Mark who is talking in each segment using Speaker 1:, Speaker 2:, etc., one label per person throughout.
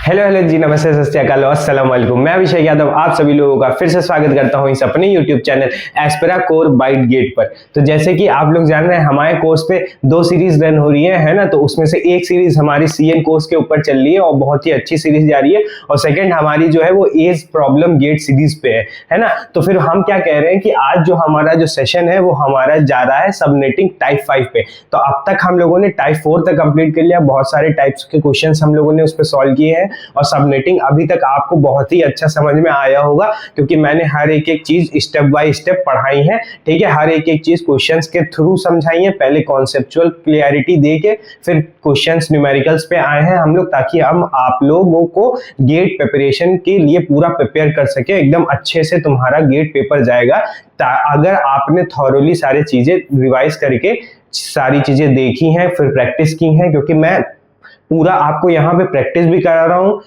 Speaker 1: Hello hello जी, नमस्ते, सत श्री अकाल, अस्सलाम वालेकुम। मैं अभिषेक यादव आप सभी लोगों का फिर से स्वागत करता हूं इस अपने यूट्यूब चैनल एस्पेरा कोर बाइट गेट पर। तो जैसे कि आप लोग जान रहे हैं, हमारे कोर्स पे 2 सीरीज रन हो रही है ना। तो उसमें से एक सीरीज हमारी सीएन कोर्स के ऊपर चल रही है और बहुत ही अच्छी सीरीज जा रही है, और सेकंड हमारी जो है वो एज प्रॉब्लम गेट सीरीज पे है ना। तो फिर हम क्या कह रहे हैं कि आज जो हमारा जो सेशन है वो हमारा जा रहा है सबनेटिंग टाइप 5 पे। तो अब तक हम लोगों ने टाइप 4 तक कंप्लीट कर लिया, बहुत सारे टाइप्स के क्वेश्चन हम लोगों ने उस पर सॉल्व किए हैं, और सबनेटिंग अभी तक आपको बहुत ही अच्छा समझ में आया होगा, क्योंकि मैंने हर एक चीज स्टेप बाय स्टेप पढ़ाई है। ठीक है, हर एक चीज क्वेश्चंस के थ्रू समझाई है, पहले कॉन्सेप्चुअल क्लियरिटी दे के फिर क्वेश्चंस न्यूमेरिकल्स पे आए हैं हम लोग, ताकि हम आप लोगों को गेट प्रिपरेशन के लिए पूरा प्रिपेयर कर सके। एकदम अच्छे से तुम्हारा गेट पेपर जाएगा अगर आपने थॉरोली सारी चीजें रिवाइज करके सारी चीजें देखी हैं, फिर प्रैक्टिस की हैं। क्योंकि मैं पूरा आपको यहाँ पे प्रैक्टिस भी करा रहा हूँ,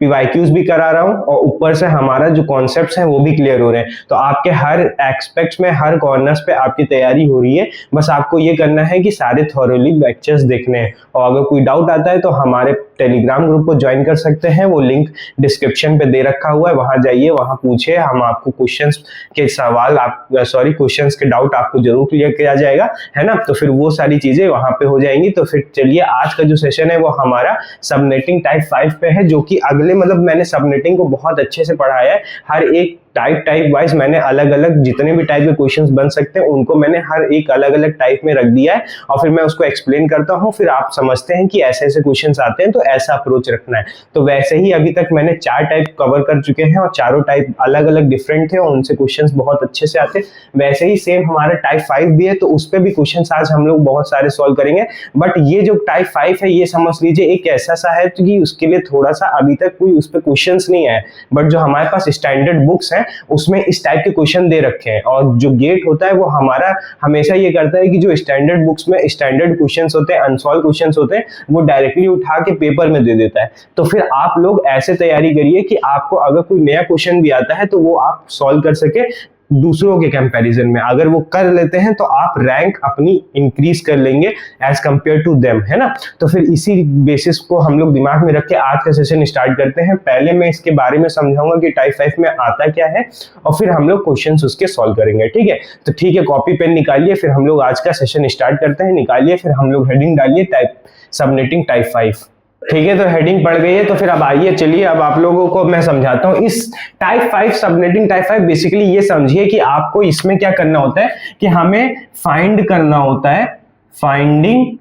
Speaker 1: पीवाईक्यूज भी करा रहा हूँ, और ऊपर से हमारा जो कॉन्सेप्ट्स हैं वो भी क्लियर हो रहे हैं। तो आपके हर एस्पेक्ट्स में, हर कॉर्नर्स पे आपकी तैयारी हो रही है। बस आपको ये करना है कि सारे थॉरोली लेक्चर्स देखने हैं, और अगर कोई डाउट आता है तो हमारे टेलीग्राम ग्रुप को ज्वाइन कर सकते हैं, वो लिंक डिस्क्रिप्शन पे दे रखा हुआ है, वहां जाइए, वहां पूछिए, हम आपको क्वेश्चंस के सवाल क्वेश्चंस के डाउट आपको जरूर क्लियर किया जाएगा, है ना। तो फिर वो सारी चीजें वहां पे हो जाएंगी। तो फिर चलिए, आज का जो सेशन है वो हमारा सबनेटिंग टाइप 5 पे है, जो कि अगले मैंने सबनेटिंग को बहुत अच्छे से पढ़ाया है। हर एक टाइप वाइज मैंने अलग अलग जितने भी टाइप के क्वेश्चंस बन सकते हैं उनको मैंने हर एक अलग अलग टाइप में रख दिया है, और फिर मैं उसको एक्सप्लेन करता हूं। फिर आप समझते हैं कि ऐसे ऐसे क्वेश्चंस आते हैं तो ऐसा अप्रोच रखना है। तो वैसे ही अभी तक मैंने 4 टाइप कवर कर चुके हैं, और चारों टाइप अलग अलग डिफरेंट थे, और उनसे क्वेश्चंस बहुत अच्छे से आते हैं। वैसे ही सेम हमारा टाइप 5 भी है, तो उस पर भी क्वेश्चंस आज हम लोग बहुत सारे सॉल्व करेंगे। बट ये जो टाइप 5 है, ये समझ लीजिए एक ऐसा सा है कि उसके लिए थोड़ा सा अभी तक कोई उस पर क्वेश्चन नहीं है, बट जो हमारे पास स्टैंडर्ड बुक्स हैं उसमें इस टाइप के क्वेश्चन दे रखे हैं। और जो गेट होता है वो हमारा हमेशा ये करता है कि जो स्टैंडर्ड बुक्स में स्टैंडर्ड क्वेश्चंस होते हैं, अनसॉल्व क्वेश्चंस होते हैं, वो डायरेक्टली उठा के पेपर में दे देता है। तो फिर आप लोग ऐसे तैयारी करिए कि आपको अगर कोई नया क्वेश्चन भी आता है तो वो आप सॉल्व कर सके दूसरों के कंपैरिजन में। अगर वो कर लेते हैं तो आप रैंक अपनी इंक्रीज कर लेंगे एज कंपेयर टू देम, है ना। तो फिर इसी बेसिस को हम लोग दिमाग में रख के आज का सेशन स्टार्ट करते हैं। पहले मैं इसके बारे में समझाऊंगा कि टाइप 5 में आता क्या है, और फिर हम लोग क्वेश्चंस उसके सॉल्व करेंगे। ठीक है, तो ठीक है, कॉपी पेन निकालिए, फिर हम लोग आज का सेशन स्टार्ट करते हैं। निकालिए, फिर हम लोग हेडिंग डालिए टाइप सबनेटिंग टाइप 5। ठीक है, तो हेडिंग पड़ गई है, तो फिर अब आइए, चलिए अब आप लोगों को मैं समझाता हूं इस टाइप 5 सबनेटिंग टाइप 5। बेसिकली ये समझिए कि आपको इसमें क्या करना होता है कि हमें फाइंड करना होता है, फाइंडिंग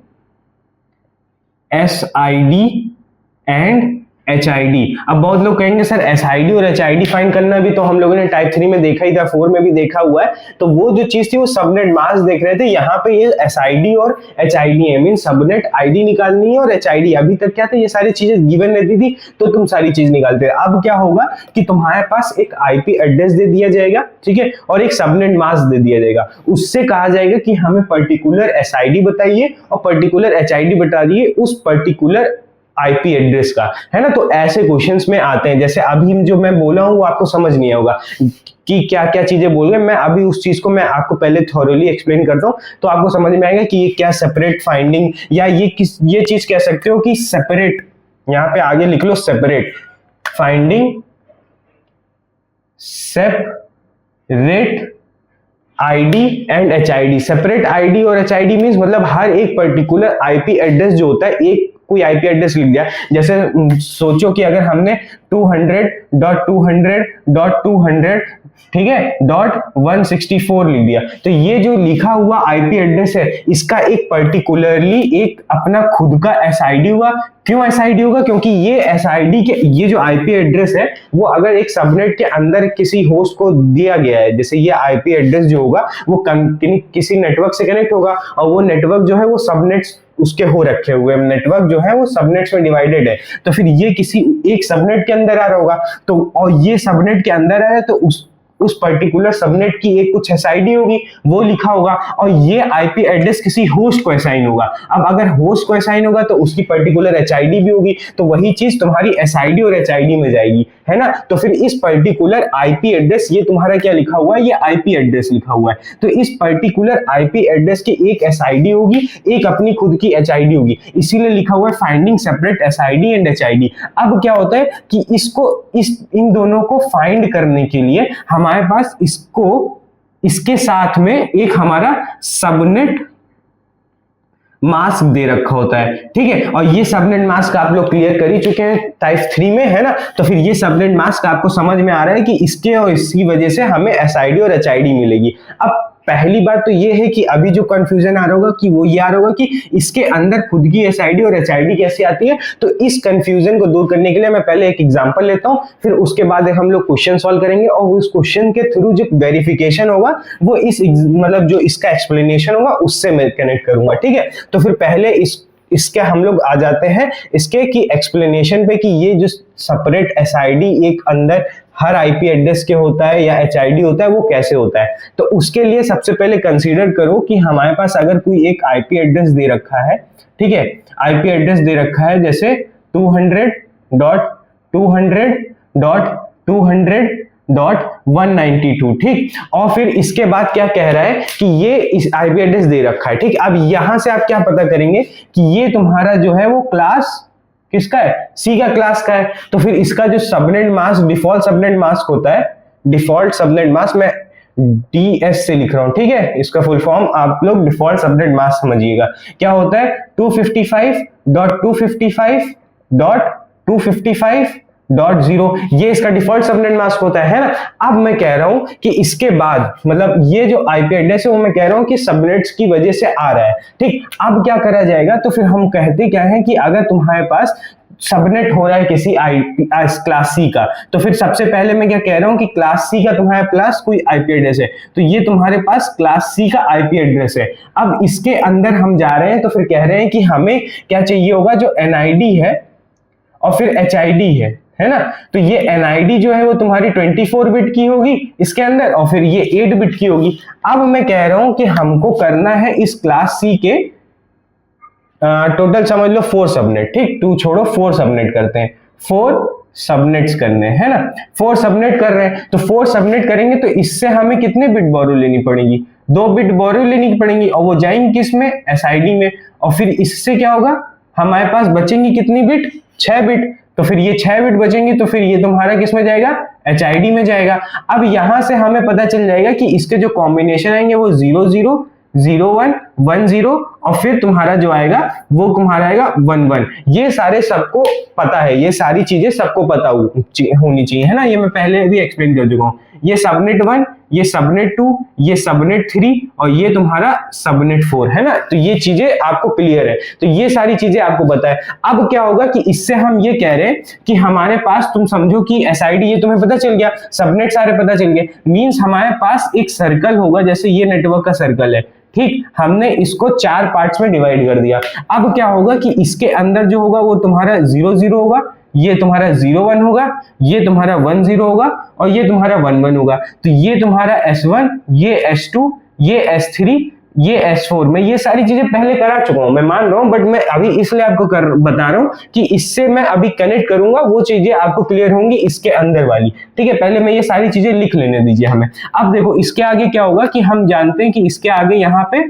Speaker 1: SID एंड HID। अब बहुत लोग कहेंगे सर SID और HID फाइंड करना भी तो हम लोगों ने टाइप 3 में देखा ही था, 4 में भी देखा हुआ है। तो वो जो चीज थी वो सबनेट मास्क देख रहे थे, यहाँ पे ये SID और HID है, मीन सबनेट ID निकालनी है और HID। अभी तक क्या था, ये सारी चीजें गिवन रहती थी तो तुम सारी चीज निकालते थे। अब क्या होगा कि तुम्हारे पास एक IP एड्रेस दे दिया जाएगा, ठीक है, और एक सबनेट मास्क दे दिया जाएगा। उससे कहा जाएगा कि हमें पर्टिकुलर SID बताइए और पर्टिकुलर HID बता दिए उस पर्टिकुलर IP एड्रेस का, है ना। तो ऐसे क्वेश्चंस में आते हैं। जैसे अभी जो मैं बोला हूं वो आपको समझ नहीं होगा कि क्या क्या चीजें बोल रहे हैं। मैं अभी उस चीज को मैं आपको पहले थॉरोली एक्सप्लेन करता हूं, तो आपको समझ में आएगा कि ये क्या सेपरेट फाइंडिंग, या ये चीज कह सकते हो कि सेपरेट, यहां पे आगे लिख लो separate finding separate ID and HID। Separate ID और HID मींस मतलब हर एक पर्टिकुलर IP एड्रेस जो होता है, एक कोई IP एड्रेस लिख दिया। जैसे सोचो कि अगर हमने 200.200.200 ठीक है .164 लिख दिया, तो ये जो लिखा हुआ IP एड्रेस है इसका एक पर्टिकुलरली एक अपना खुद का SID हुआ। क्यों SID होगा? क्योंकि ये SID के ये जो IP एड्रेस है वो अगर एक सबनेट के अंदर किसी होस्ट को दिया गया है, जैसे ये IP एड्रेस जो होगा वो किसी नेटवर्क से कनेक्ट होगा, और वो नेटवर्क जो है वो सबनेट्स उसके हो रखे हुए, नेटवर्क जो है वो सबनेट्स में डिवाइडेड है। तो फिर ये किसी एक सबनेट के अंदर आ रहा होगा, तो और ये सबनेट के अंदर है तो उस पर्टिकुलर सबनेट की एक कुछ SID होगी, वो लिखा होगा, और ये IP एड्रेस किसी होस्ट को असाइन होगा। अब अगर होस्ट को असाइन होगा तो उसकी पर्टिकुलर HID भी होगी, तो वही चीज तुम्हारी SID और HID में जाएगी। है ना। तो फिर इस पर्टिकुलर आईपी एड्रेस, ये तुम्हारा क्या लिखा हुआ है, ये आईपी एड्रेस लिखा हुआ है। तो इस पर्टिकुलर आईपी एड्रेस की एक एसआईडी होगी, एक अपनी खुद की एचआईडी होगी, इसीलिए लिखा हुआ है finding separate SID and HID. अब क्या होता है कि इन दोनों को फाइंड करने के लिए हमारे पास इसके साथ में एक हमारा सबनेट मास्क दे रखा होता है, ठीक है। और ये सबनेट मास्क आप लोग क्लियर कर ही चुके हैं टाइप 3 में, है ना। तो फिर ये सबनेट मास्क आपको समझ में आ रहा है कि इसके और इसकी वजह से हमें एसआईडी और एचआईडी मिलेगी। अब पहली बात तो ये है कि अभी जो कंफ्यूजन आ रहा होगा कि वो ये आ रहा होगा कि इसके अंदर खुद की एसआईडी और एचआईडी कैसे आती है। तो इस कंफ्यूजन को दूर करने के लिए मैं पहले एक एग्जांपल लेता हूं, फिर उसके बाद हम लोग क्वेश्चन सॉल्व करेंगे और उस क्वेश्चन के थ्रू जो वेरिफिकेशन होगा वो मतलब जो इसका एक्सप्लेनेशन होगा उससे मैं कनेक्ट करूंगा, ठीक है। तो फिर पहले इसके हम लोग आ जाते हैं इसके की एक्सप्लेनेशन पे कि ये जो सेपरेट एसआईडी एक अंदर हर आईपी एड्रेस के होता है या एचआईडी होता है वो कैसे होता है। तो उसके लिए सबसे पहले कंसीडर करो कि हमारे पास अगर कोई एक आईपी एड्रेस दे रखा है, ठीक है, आईपी एड्रेस दे रखा है जैसे 200.200.200.192, ठीक। और फिर इसके बाद क्या कह रहा है कि ये इस आईपी एड्रेस दे रखा है, ठीक। अब यहां से आप क्या पता करेंगे कि ये तुम्हारा जो है वो क्लास किसका है, सी का क्लास का है। तो फिर इसका जो subnet mask, default subnet mask होता है, डिफॉल्ट सबनेट मास्क मैं डीएस से लिख रहा हूं, ठीक है। इसका फुल फॉर्म आप लोग डिफॉल्ट सबनेट मास्क समझिएगा। क्या होता है 255.255.255.0, ये इसका डिफॉल्ट सबनेट मास्क होता है ना। अब मैं कह रहा हूं कि इसके बाद मतलब ये जो आईपी एड्रेस है वो मैं कह रहा हूं कि सबनेट्स की वजह से आ रहा है, ठीक। अब क्या करा जाएगा, तो फिर हम कहते क्या है कि अगर तुम्हारे पास सबनेट हो रहा है किसी क्लास सी का, तो फिर सबसे पहले मैं क्या कह रहा हूं कि क्लास सी का तुम्हारे पास कोई आईपी एड्रेस है, तो ये तुम्हारे पास क्लास सी का आईपी एड्रेस है। अब इसके अंदर हम जा रहे हैं तो फिर कह रहे हैं कि हमें क्या चाहिए होगा, जो एनआईडी है और फिर एचआईडी है ना। तो ये एनआईडी जो है वो तुम्हारी 24 बिट की होगी इसके अंदर और फिर ये 8 बिट की होगी। अब मैं कह रहा हूं कि हमको करना है इस क्लास सी के टोटल समझ लो 4 सबनेट, ठीक। 2 छोड़ो 4 सबनेट करते हैं, 4 सबनेट्स करने हैं ना। 4 सबनेट कर रहे हैं तो 4 सबनेट करेंगे तो इससे हमें कितने बिट बोरो लेनी पड़ेगी, 2 बिट बोरो लेनी पड़ेंगी और वो जाएंगी किस में, एसआईडी में। और फिर इससे क्या होगा, हमारे पास बचेंगी कितनी बिट, 6 बिट। तो फिर ये 6 बिट बचेंगी तो फिर ये तुम्हारा किस में जाएगा, एचआईडी में जाएगा। अब यहां से हमें पता चल जाएगा कि इसके जो कॉम्बिनेशन आएंगे वो 00, 01, 10 और फिर तुम्हारा जो आएगा वो तुम्हारा आएगा 11। ये सारे सबको पता है, ये सारी चीजें सबको पता होनी चाहिए, है ना। ये मैं पहले भी एक्सप्लेन कर चुका हूं। ये सबनेट 1, ये सबनेट 2, ये सबनेट 3 और ये तुम्हारा सबनेट 4, है ना। तो ये चीजें आपको क्लियर है, तो ये सारी चीजें आपको पता है। अब क्या होगा कि इससे हम ये कह रहे हैं कि हमारे पास तुम समझो कि एसआईडी ये तुम्हें पता चल गया, सबनेट सारे पता चल गए, मींस हमारे पास एक सर्कल होगा, जैसे ये नेटवर्क का सर्कल है, ठीक। हमने इसको 4 पार्ट्स में डिवाइड कर दिया। अब क्या होगा कि इसके अंदर जो होगा वो तुम्हारा 00 होगा, ये तुम्हारा 01 होगा, ये तुम्हारा 10 होगा और ये तुम्हारा 11 होगा। तो ये तुम्हारा S1, ये S2, ये S3, ये S4 में ये सारी चीजें पहले करा चुका हूं, मैं मान रहा हूं, बट मैं अभी इसलिए आपको बता रहा हूं कि इससे मैं अभी कनेक्ट करूंगा, वो चीजें आपको क्लियर होंगी इसके अंदर वाली, ठीक है। पहले मैं ये सारी चीजें लिख लेने दीजिए हमें। अब देखो इसके आगे क्या होगा कि हम जानते हैं कि इसके आगे यहाँ पे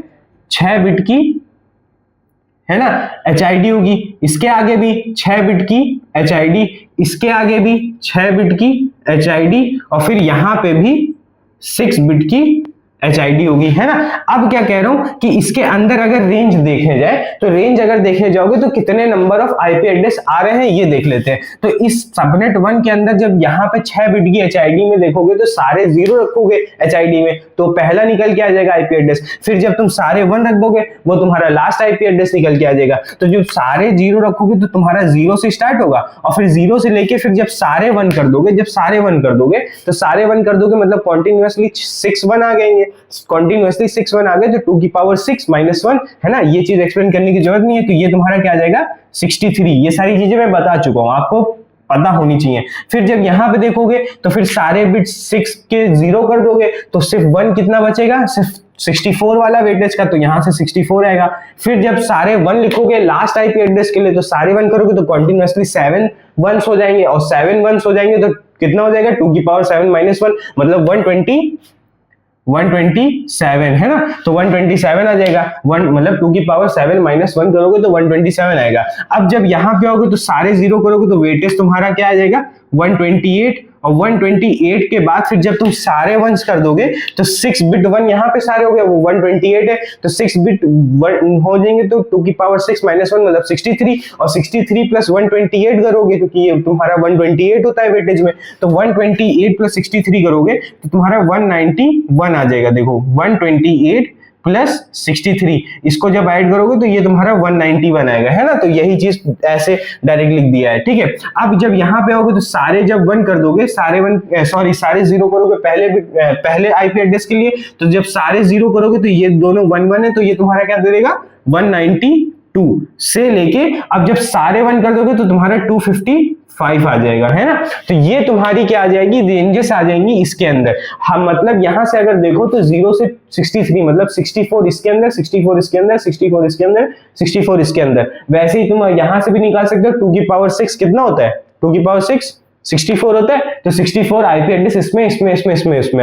Speaker 1: 6 बिट की, है ना, एचआईडी होगी, इसके आगे भी 6 बिट की एचआईडी, इसके आगे भी 6 बिट की एचआईडी और फिर यहां पे भी 6 बिट की एचआईडी होगी, है ना। अब क्या कह रहा हूं कि इसके अंदर अगर रेंज देखे जाए तो रेंज अगर देखने जाओगे तो कितने नंबर ऑफ आईपी एड्रेस आ रहे हैं ये देख लेते हैं। तो इस सबनेट 1 के अंदर जब यहाँ पे 6 बिट की एचआईडी में देखोगे तो सारे 0 रखोगे एचआईडी में तो पहला निकल के आ जाएगा आईपी एड्रेस। फिर जब तुम सारे 1 रख दोगे वो तुम्हारा लास्ट आईपी एड्रेस निकल के आ जाएगा। तो जब सारे 0 रखोगे तो तुम्हारा 0 से स्टार्ट होगा और फिर 0 से लेके फिर जब सारे 1 कर दोगे, जब सारे 1 कर दोगे तो सारे 1 कर दोगे मतलब कॉन्टिन्यूअसली 6 1 आ गएंगे, कॉन्टिन्यूअसली 6 1 आ गए तो 2 की पावर 6 माइनस 1, है ना। ये चीज एक्सप्लेन करने की जरूरत नहीं है। तो ये तुम्हारा क्या आ जाएगा 63। ये सारी चीजें मैं बता चुका हूं आपको, पता होनी चाहिए। फिर जब यहाँ पे देखोगे तो फिर सारे बिट 6 के 0 कर दोगे तो सिर्फ 1 कितना बचेगा, सिर्फ 64 वाला वेटेज का, तो यहाँ से 64 आएगा। फिर जब सारे 1 लिखोगे लास्ट आईपी एड्रेस के लिए तो सारे 1 करोगे तो कंटिन्यूअसली 7 1s हो जाएंगे, और 7 1s हो जाएंगे तो कितना हो जाएगा 2 की पावर 7 माइनस 1 मतलब 127 है ना, तो 127 आ जाएगा। 1 मतलब 2 की पावर 7 माइनस 1 करोगे तो 127 आएगा। अब जब यहाँ पे आओगे तो सारे 0 करोगे तो वेटेज तुम्हारा क्या आ जाएगा 128, और 128 के बाद फिर जब तुम सारे 1s कर दोगे तो 6 बिट 1 यहाँ पे सारे हो गए, वो 128 है तो 6 बिट 1 हो जाएंगे तो 2 की पावर 6 माइनस 1 मतलब 63, और 63 प्लस 128 करोगे क्योंकि ये तुम्हारा 128 होता है वेटेज में, तो 128 प्लस 63 करोगे तो तुम्हारा 191 आ जाएगा। देखो 128 प्लस 63 इसको जब ऐड करोगे तो ये तुम्हारा 191 आएगा, है ना। तो यही चीज ऐसे डायरेक्ट लिख दिया है, ठीक है। अब जब यहाँ पे आओगे तो सारे जब 1 कर दोगे, सारे 0 करोगे पहले आईपी एड्रेस के लिए, तो जब सारे 0 करोगे तो ये दोनों 1 1 है तो ये तुम्हारा क्या दे देगा 192 से लेके, अब जब सारे 1 कर दोगे तो तुम्हारा 255 आ जाएगा, है ना। तो ये तुम्हारी क्या आ जाएगी, रेंजेस आ जाएंगी इसके अंदर। हम मतलब यहां से अगर देखो तो 0 से 63 मतलब 64 इसके अंदर, 64 इसके अंदर, 64 इसके अंदर, 64 इसके अंदर। वैसे ही तुम यहां से भी निकाल सकते हो 2 की पावर 6 कितना होता है, 2 की पावर 6 64 होता है, तो 64 आईपी एड्रेस इसमें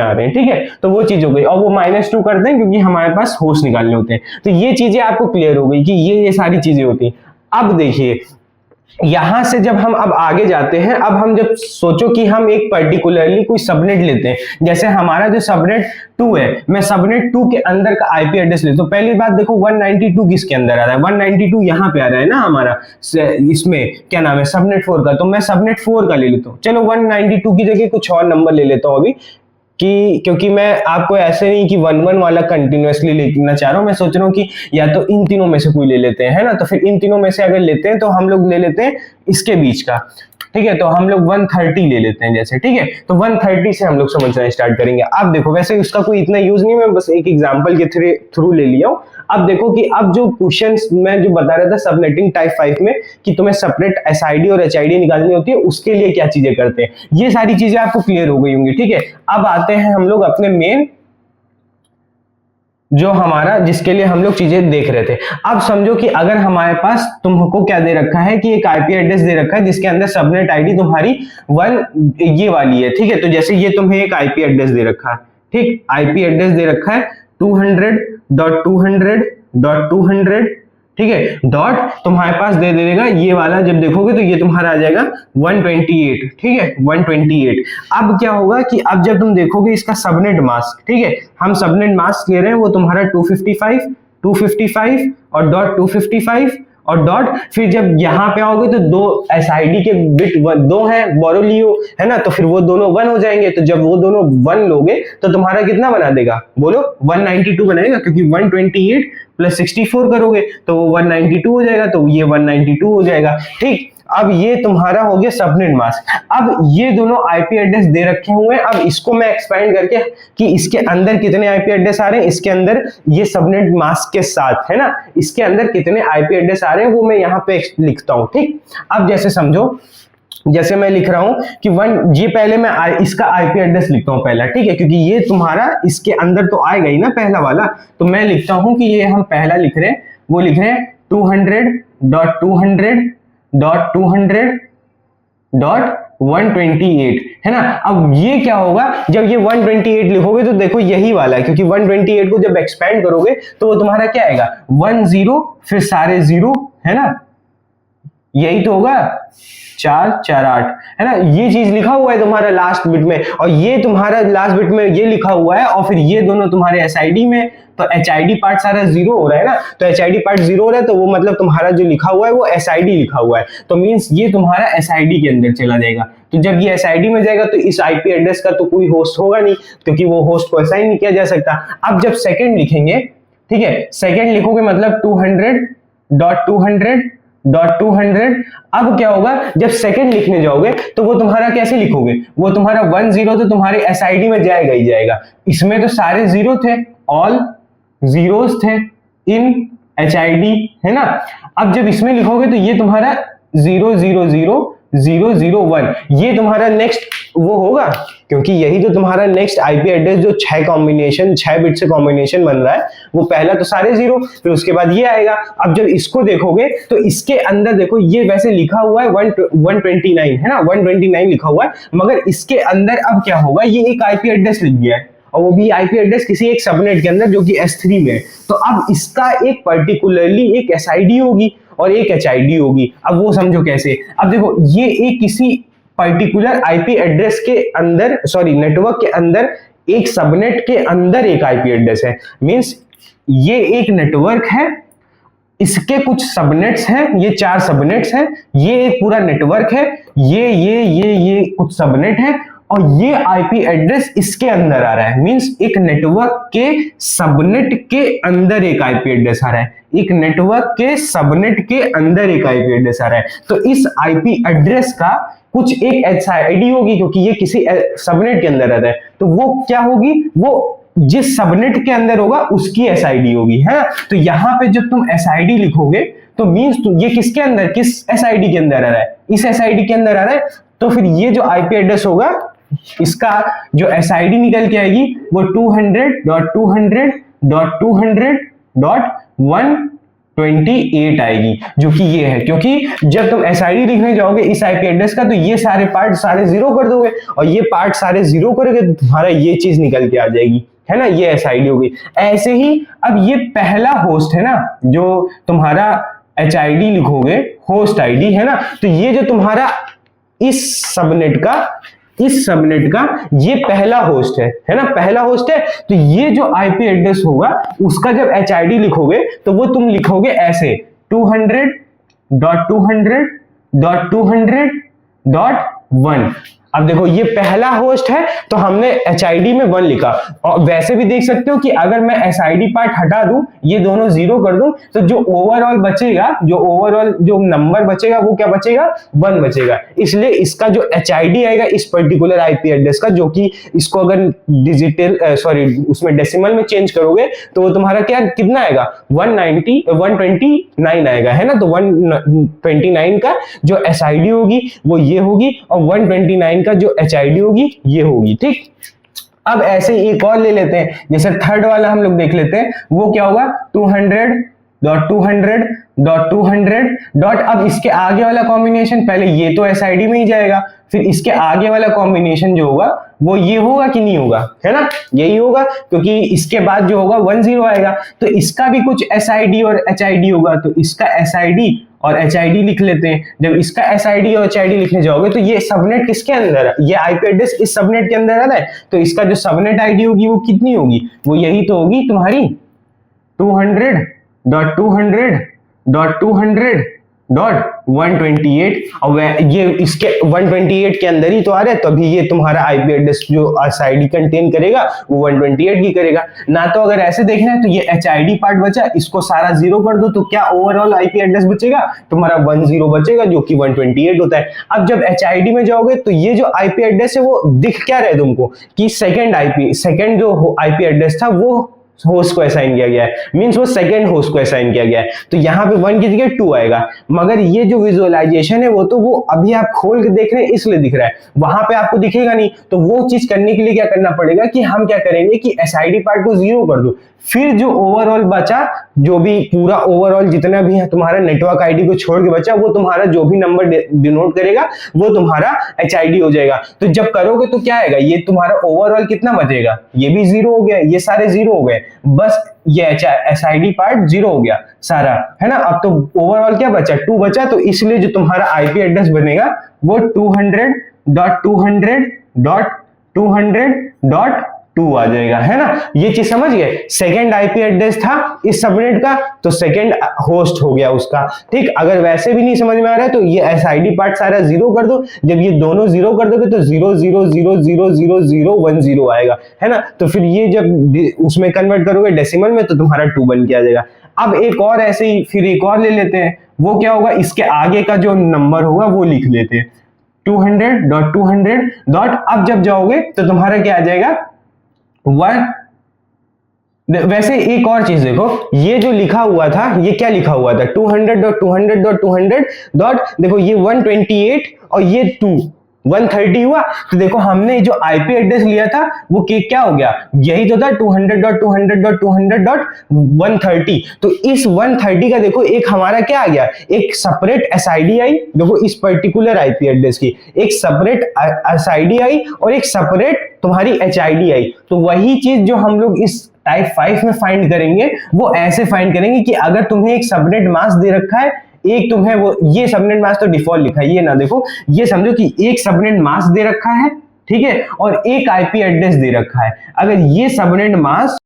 Speaker 1: आ रहे हैं, ठीक है। तो वो चीज हो गई, और वो -2 कर दें क्योंकि हमारे पास होस्ट निकालने होते हैं। तो ये चीजें आपको क्लियर हो गई कि ये सारी चीजें होती हैं। अब देखिए यहां से जब हम अब आगे जाते हैं, अब हम जब सोचो कि हम एक पर्टिकुलरली कोई सबनेट लेते हैं, जैसे हमारा जो सबनेट 2 है, मैं सबनेट 2 के अंदर का आईपी एड्रेस लेता हूं। पहली बात देखो 192 किसके अंदर आ रहा है, 192 यहां पे आ रहा है ना हमारा, इसमें क्या नाम है सबनेट 4 का, तो मैं सबनेट 4 का ले लेता हूं। चलो 192 की जगह कुछ और नंबर ले लेता हूं अभी, कि क्योंकि मैं आपको ऐसे नहीं कि 1 1 वाला कंटिन्यूअसली लिखना चाह रहा हूं, मैं सोच रहा हूं कि या तो इन तीनों में से कोई ले लेते हैं, है ना। तो फिर इन तीनों में से अगर लेते हैं तो हम लोग ले लेते हैं इसके बीच का, ठीक है। तो हम लोग 130 ले लेते हैं जैसे, ठीक है। तो 130 से हम लोग समझना स्टार्ट करेंगे। अब देखो वैसे उसका कोई इतना यूज नहीं, मैं बस एक एग्जांपल के थ्रू ले लिया हूं। अब देखो कि अब जो क्वेश्चंस मैं जो बता रहा था सबनेटिंग टाइप 5 में कि तुम्हें सेपरेट एसआईडी और एचआईडी निकालनी होती है, उसके लिए क्या चीजें करते हैं, ये सारी चीजें आपको क्लियर हो गई होंगी, ठीक है। अब आते हैं हम लोग अपने मेन जो हमारा जिसके लिए हम लोग चीजें देख रहे थे। अब समझो कि अगर हमारे पास तुमको क्या दे रखा है कि एक आईपी एड्रेस दे रखा है जिसके अंदर सबनेट आईडी तुम्हारी 1 ये वाली है, ठीक है। तो जैसे ये तुम्हें एक आईपी एड्रेस दे रखा है, ठीक, आईपी एड्रेस दे रखा है 200.200.200, ठीक है, डॉट तुम्हारे पास दे देगा ये वाला, जब देखोगे तो ये तुम्हारा आ जाएगा 128, ठीक है 128। अब क्या होगा कि अब जब तुम देखोगे इसका सबनेट मास्क, ठीक है, हम सबनेट मास्क ले रहे हैं वो तुम्हारा 255 और डॉट 255 और डॉट, फिर जब यहाँ पे आओगे तो 2 एसआईडी के बिट 2 हैं बोरो लियो, है ना, तो फिर वो दोनों 1 हो जाएंगे। तो जब वो दोनों 1 लोगे तो तुम्हारा कितना बना देगा, बोलो 192 बनाएगा, क्योंकि 128 प्लस 64 करोगे तो वो 192 हो जाएगा, तो ये 192 हो जाएगा, ठीक। अब ये तुम्हारा हो गया सबनेट मास्क। अब ये दोनों आईपी एड्रेस दे रखे हुए हैं, अब इसको मैं एक्सपेंड करके कि इसके अंदर कितने आईपी एड्रेस आ रहे हैं, इसके अंदर ये सबनेट मास्क के साथ, है ना, इसके अंदर कितने आईपी एड्रेस आ रहे हैं वो मैं यहाँ पे लिखता हूँ, ठीक। अब जैसे समझो, जैसे मैं लिख रहा हूं कि ये पहले मैं इसका आईपी एड्रेस लिखता हूं पहला, ठीक है, क्योंकि ये तुम्हारा इसके अंदर तो आएगा ही ना पहला वाला। तो मैं लिखता हूं कि ये हम पहला लिख रहे हैं, वो लिख रहे हैं 200.200.128, है ना। अब ये क्या होगा, जब ये 128 लिखोगे तो देखो यही वाला है, क्योंकि 128 को जब एक्सपेंड करोगे तो वो तुम्हारा क्या आएगा 10 फिर सारे 0, है ना, यही तो होगा 4 4 8, है ना। ये चीज लिखा हुआ है तुम्हारा लास्ट बिट में, और ये तुम्हारा लास्ट बिट में ये लिखा हुआ है, और फिर ये दोनों तुम्हारे एसआईडी में, तो एचआईडी पार्ट सारा 0 हो रहा है ना, तो एचआईडी पार्ट 0 हो रहा है, तो वो मतलब तुम्हारा जो लिखा हुआ है वो एसआईडी लिखा हुआ है, तो मींस ये तुम्हारा एसआईडी के अंदर चला जाएगा। तो जब ये एसआईडी में जाएगा तो इस आईपी एड्रेस का तो कोई होस्ट होगा नहीं, क्योंकि वो होस्ट को असाइन नहीं किया जा सकता। अब जब सेकंड लिखेंगे, ठीक है, सेकंड लिखोगे मतलब 200.200.200, अब क्या होगा जब सेकंड लिखने जाओगे तो वो तुम्हारा कैसे लिखोगे, वो तुम्हारा 10 तो तुम्हारे एसआईडी में जाएगा ही जाएगा। इसमें तो सारे 0 थे, ऑल जीरोस थे इन एचआईडी, है ना। अब जब इसमें लिखोगे तो ये तुम्हारा 0 0 0 001 ये तुम्हारा नेक्स्ट वो होगा, क्योंकि यही तो तुम्हारा नेक्स्ट आईपी एड्रेस जो 6 बिट से कॉम्बिनेशन बन रहा है, वो पहला तो सारे जीरो, फिर उसके बाद ये आएगा। अब जब इसको देखोगे तो इसके अंदर देखो ये वैसे लिखा हुआ है 129 है ना, 129 लिखा हुआ है, मगर इसके अंदर अब क्या होगा, ये एक आईपी एड्रेस लिख गया है, और वो भी आईपी एड्रेस किसी एक सबनेट के अंदर जो कि S3 में है। तो अब इसका एक पर्टिकुलरली एक एसआईडी होगी और एक एचआईडी होगी। अब वो समझो कैसे। अब देखो ये एक किसी पर्टिकुलर आईपी एड्रेस के अंदर, सॉरी नेटवर्क के अंदर एक सबनेट के अंदर एक आईपी एड्रेस है, मींस ये एक नेटवर्क है, इसके कुछ सबनेट्स हैं, ये 4 सबनेट्स हैं, ये एक पूरा नेटवर्क है, ये कुछ सबनेट है, और ये आईपी एड्रेस इसके अंदर आ रहा है, मींस एक नेटवर्क के सबनेट के अंदर एक आईपी एड्रेस आ रहा है, एक नेटवर्क के सबनेट के अंदर एक आईपी एड्रेस आ रहा है। तो इस आईपी एड्रेस का कुछ एक एसआईडी होगी, क्योंकि ये किसी सबनेट के अंदर रहता है, तो वो क्या होगी, वो जिस सबनेट के अंदर होगा उसकी एसआईडी होगी, है। तो यहाँ पे जब तुम एसआईडी लिखोगे तो मींस ये किसके अंदर, किस एसआईडी के अंदर आ रहा है, इस एसआईडी के अंदर आ रहा है। तो फिर ये जो आईपी एड्रेस होगा इसका जो एसआईडी निकल के आएगी वो 200.200.200.128 आएगी, जो कि ये है। क्योंकि जब तुम एसआईडी लिखने जाओगे इस आईपी एड्रेस का, तो ये सारे पार्ट सारे जीरो कर दोगे, और ये पार्ट सारे जीरो करोगे तो तुम्हारा ये चीज निकल के आ जाएगी, है ना, ये एसआईडी होगी। ऐसे ही अब ये पहला होस्ट है ना, जो तुम्हारा एचआईडी लिखोगे, होस्ट आईडी है ना, तो ये जो तुम्हारा इस सबनेट का ये पहला होस्ट है ना, पहला होस्ट है। तो ये जो आईपी एड्रेस होगा उसका जब एचआईडी लिखोगे तो वो तुम लिखोगे ऐसे 200.200.200.1। अब देखो ये पहला होस्ट है तो हमने एचआईडी में 1 लिखा, और वैसे भी देख सकते हो कि अगर मैं एसआईडी पार्ट हटा दूं, ये दोनों जीरो कर दूं, तो जो ओवरऑल बचेगा, जो नंबर बचेगा वो क्या बचेगा, 1 बचेगा। इसलिए इसका जो एचआईडी आएगा इस पर्टिकुलर आईपी एड्रेस का, जो कि इसको अगर उसमें डेसिमल में चेंज करोगे तो वो तुम्हारा क्या कितना आएगा, 129 आएगा, है ना। तो 129 का जो एसआईडी होगी वो ये होगी, और 129 का जो एचआईडी होगी ये होगी, ठीक। अब ऐसे एक और ले लेते हैं, जैसे थर्ड वाला हम लोग देख लेते हैं, वो क्या होगा 200.200.200. अब इसके आगे वाला कॉम्बिनेशन, पहले ये तो एसआईडी में ही जाएगा, फिर इसके आगे वाला कॉम्बिनेशन जो होगा वो ये होगा कि नहीं होगा, है ना, यही होगा, क्योंकि इसके बाद जो होगा 10 आएगा। तो इसका भी कुछ एसआईडी और एचआईडी होगा, तो इसका एसआईडी और एचआईडी लिख लेते हैं। जब इसका एसआईडी और एचआईडी लिखने जाओगे तो ये सबनेट किसके अंदर है, ये आईपी एड्रेस इस सबनेट के अंदर आ रहा है, तो इसका जो सबनेट आईडी होगी वो कितनी होगी, वो यही तो होगी तुम्हारी 200.200.200.128। और ये इसके 128 के अंदर ही तो आ रहा है, तभी ये तुम्हारा आईपी एड्रेस जो एसआईडी कंटेन करेगा वो 128 की करेगा ना। तो अगर ऐसे देखना है तो ये एचआईडी पार्ट बचा, इसको सारा जीरो कर दो, तो क्या ओवरऑल आईपी एड्रेस बचेगा, तुम्हारा 10 बचेगा, जो कि 128 होता है। अब जब एचआईडी में जाओगे तो ये जो आईपी एड्रेस है वो दिख क्या रहे तुमको, कि सेकंड जो आईपी एड्रेस था वो होस्ट को असाइन किया गया है, मींस वो सेकंड होस्ट को असाइन किया गया है। तो यहाँ पे 1 की जगह 2 आएगा, मगर ये जो विजुअलाइजेशन है वो तो वो अभी आप खोल के देख रहे हैं इसलिए दिख रहा है, वहां पे आपको दिखेगा नहीं। तो वो चीज करने के लिए क्या करना पड़ेगा कि हम क्या करेंगे कि एसआईडी पार्ट को 0 कर दो, फिर जो ओवरऑल बचा, जो भी पूरा ओवरऑल जितना भी है तुम्हारा नेटवर्क आईडी को छोड़ के बचा, वो तुम्हारा जो भी नंबर डिनोट करेगा वो तुम्हारा एचआईडी हो जाएगा। तो जब करोगे तो क्या आएगा, ये तुम्हारा ओवरऑल कितना बचेगा, ये भी 0 हो गया, ये सारे 0 हो गए, बस ये एसआईडी पार्ट 0 हो गया सारा, है ना। अब तो ओवरऑल क्या बचा, 2 बचा, तो इसलिए जो तुम्हारा आईपी एड्रेस बनेगा वो 200.200.200.2 आ जाएगा, है ना। ये चीज समझ गए। सेकंड आईपी एड्रेस था इस सबनेट का, तो सेकंड होस्ट हो गया उसका, ठीक। अगर वैसे भी नहीं समझ में आ रहा है तो ये एसआईडी पार्ट सारा 0 कर दो, जब ये दोनों 0 कर दोगे तो 0000010 आएगा, है ना। तो फिर ये जब उसमें कन्वर्ट करोगे डेसिमल में तो तुम्हारा 2 बन के आ जाएगा। अब एक और ऐसे ही फिर एक और ले लेते हैं, वो क्या होगा, इसके आगे का जो नंबर होगा वो लिख लेते हैं 200.200. अब जब जाओगे तो तुम्हारा क्या आ जाएगा 1। वैसे एक और चीज देखो, ये जो लिखा हुआ था ये क्या लिखा हुआ था 200.200.200. देखो ये 128 और ये 130 हुआ। तो देखो हमने जो आईपी एड्रेस लिया था वो क्या हो गया, यही तो था 200.200.200.130। तो इस 130 का देखो एक हमारा क्या आ गया, एक सेपरेट एसआईडी आई, देखो इस पर्टिकुलर आईपी एड्रेस की एक सेपरेट एसआईडी आई और एक सेपरेट तुम्हारी एचआईडी आई। तो वही चीज जो हम लोग इस टाइप 5 में फाइंड करेंगे वो ऐसे फाइंड करेंगे कि अगर तुम्हें एक सबनेट मास्क दे रखा है, एक तुम्हें वो ये सबनेट मास्क तो डिफॉल्ट लिखा है, ये ना देखो, ये समझो कि एक सबनेट मास्क दे रखा है, ठीक है, और एक आईपी एड्रेस दे रखा है। अगर ये सबनेट मास्क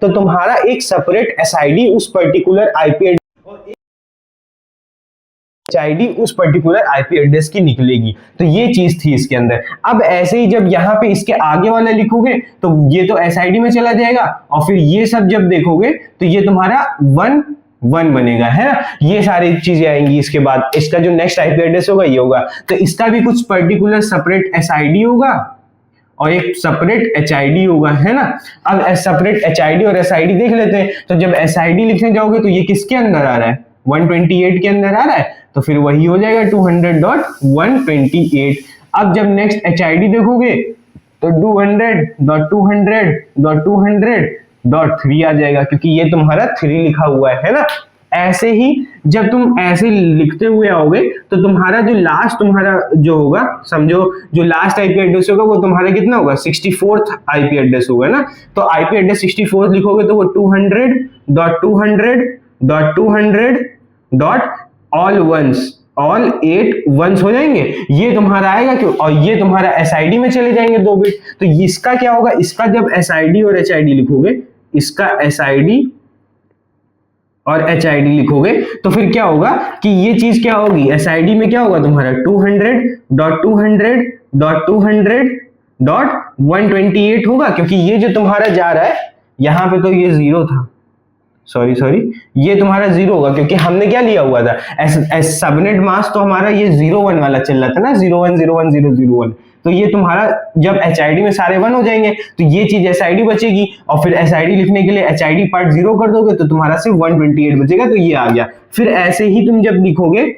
Speaker 1: तो तुम्हारा एक सेपरेट एसआईडी उस पर्टिकुलर आईपी एचआईडी उस पर्टिकुलर आईपी एड्रेस की निकलेगी। तो ये चीज थी इसके अंदर। अब ऐसे ही जब यहाँ पे इसके आगे वाला लिखोगे तो ये तो एसआईडी में चला जाएगा, और फिर ये सब जब देखोगे तो ये तुम्हारा 1 बनेगा, है ना। ये सारी चीजें आएंगी इसके बाद। इसका जो नेक्स्ट आईपी एड्रेस होगा ये होगा, तो इसका भी कुछ पर्टिकुलर सेपरेट एसआईडी होगा और एक सेपरेट एचआईडी होगा, है ना। अब सेपरेट एचआईडी और एसआईडी देख लेते हैं। तो जब एसआईडी लिखने जाओगे तो ये किसके अंदर आ रहा है, 128 के अंदर आ रहा है, तो फिर वही हो जाएगा 200.128। अब जब नेक्स्ट एचआईडी देखोगे तो 200.200.200.3 आ जाएगा, क्योंकि ये तुम्हारा 3 लिखा हुआ है ना। ऐसे ही जब तुम ऐसे लिखते हुए आओगे तो तुम्हारा जो लास्ट तुम्हारा जो होगा, समझो जो लास्ट आईपी एड्रेस होगा वो तुम्हारा कितना होगा, 64th आईपी एड्रेस होगा ना। तो आईपी एड्रेस 64 लिखोगे तो वो 200.200.200.all 8 ones हो जाएंगे, ये तुम्हारा आएगा क्यों, और ये तुम्हारा एसआईडी में चले जाएंगे 2 बिट। तो इसका क्या होगा, इसका जब एसआईडी और एचआईडी लिखोगे, इसका एसआईडी और एचआईडी लिखोगे तो फिर क्या होगा कि ये चीज क्या होगी, एसआईडी में क्या होगा तुम्हारा 200.200.200.128 होगा, क्योंकि ये जो तुम्हारा जा रहा है यहाँ पे तो ये 0 था, सॉरी ये तुम्हारा 0 होगा, क्योंकि हमने क्या लिया हुआ था, सबनेट मास्क तो हमारा ये 01 वाला चल रहा था ना, 01010001। तो ये तुम्हारा जब एचआईडी में सारे 1 हो जाएंगे तो ये चीज एसआईडी बचेगी, और फिर एसआईडी लिखने के लिए एचआईडी पार्ट 0 कर दोगे तो तुम्हारा सिर्फ 128 बचेगा। तो ये आ गया। फिर ऐसे ही तुम जब लिखोगे,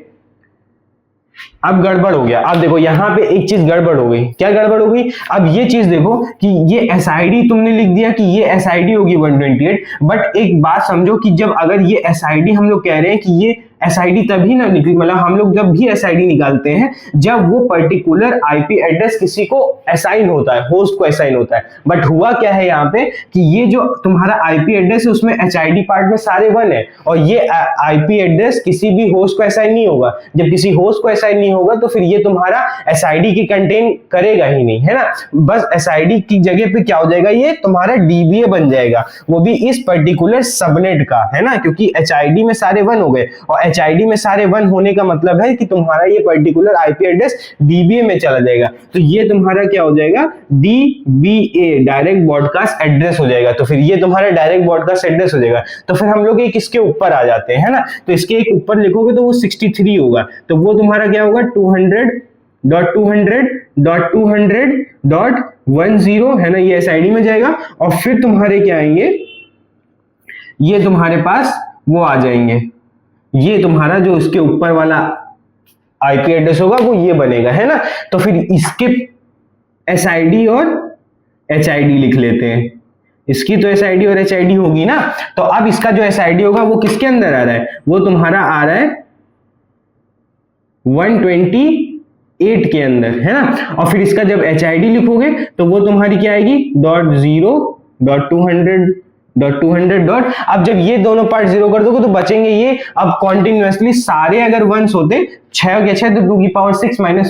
Speaker 1: अब गड़बड़ हो गया। अब देखो यहाँ पे एक चीज गड़बड़ हो गई। क्या गड़बड़ हो गई, अब ये चीज देखो कि ये एसआईडी तुमने लिख दिया कि ये एसआईडी होगी 128, बट एक बात समझो कि जब अगर ये एसआईडी हम लोग कह रहे हैं कि ये एसआईडी तभी ना निकली, मतलब हम लोग जब भी एसआईडी निकालते हैं जब वो पर्टिकुलर आईपी एड्रेस किसी को असाइन होता है, होस्ट को असाइन होता है। बट हुआ क्या है यहाँ पे कि ये जो तुम्हारा आईपी एड्रेस है उसमें एचआईडी पार्ट में सारे 1 है, और ये आईपी एड्रेस किसी भी होस्ट को असाइन नहीं होगा। जब किसी होस्ट को असाइन नहीं होगा तो फिर ये तुम्हारा एसआईडी की कंटेन करेगा ही नहीं, है ना। बस एसआईडी की जगह पे क्या हो जाएगा, ये तुम्हारा डीबीए बन जाएगा, वो भी इस पर्टिकुलर सबनेट का, है ना, क्योंकि एचआईडी में सारे 1 हो गए, और एचआईडी में सारे 1 होने का मतलब है कि तुम्हारा ये पर्टिकुलर आईपी एड्रेस डीबीए में चला जाएगा। तो ये तुम्हारा क्या हो जाएगा, डीबीए, डायरेक्ट ब्रॉडकास्ट एड्रेस हो जाएगा। तो फिर ये तुम्हारा डायरेक्ट ब्रॉडकास्ट एड्रेस हो जाएगा। तो फिर हम लोग एक इसके ऊपर आ जाते हैं, है ना। तो इसके एक ऊपर लिखोगे तो वो 63 होगा, तो वो तुम्हारा क्या होगा 200.200.200.10, है ना, ये एसआईडी में जाएगा। और फिर तुम्हारे क्या आएंगे, ये तुम्हारे पास वो आ जाएंगे, ये तुम्हारा जो इसके ऊपर वाला आईपी एड्रेस होगा वो ये बनेगा, है ना। तो फिर इसके एसआईडी और एचआईडी लिख लेते हैं। इसकी तो एसआईडी और एचआईडी होगी ना, तो अब इसका जो एसआईडी होगा वो किसके अंदर आ रहा है, वो तुम्हारा आ रहा है 128 के अंदर, है ना। और फिर इसका जब एचआईडी लिखोगे तो वो तुम्हारी क्या आएगी, .0.200. अब जब ये दोनों पार्ट 0 कर दोगे तो बचेंगे ये। अब कॉन्टिन्यूअसली सारे अगर 1s होते, 6 के 6 तो 2 की पावर 6 - 1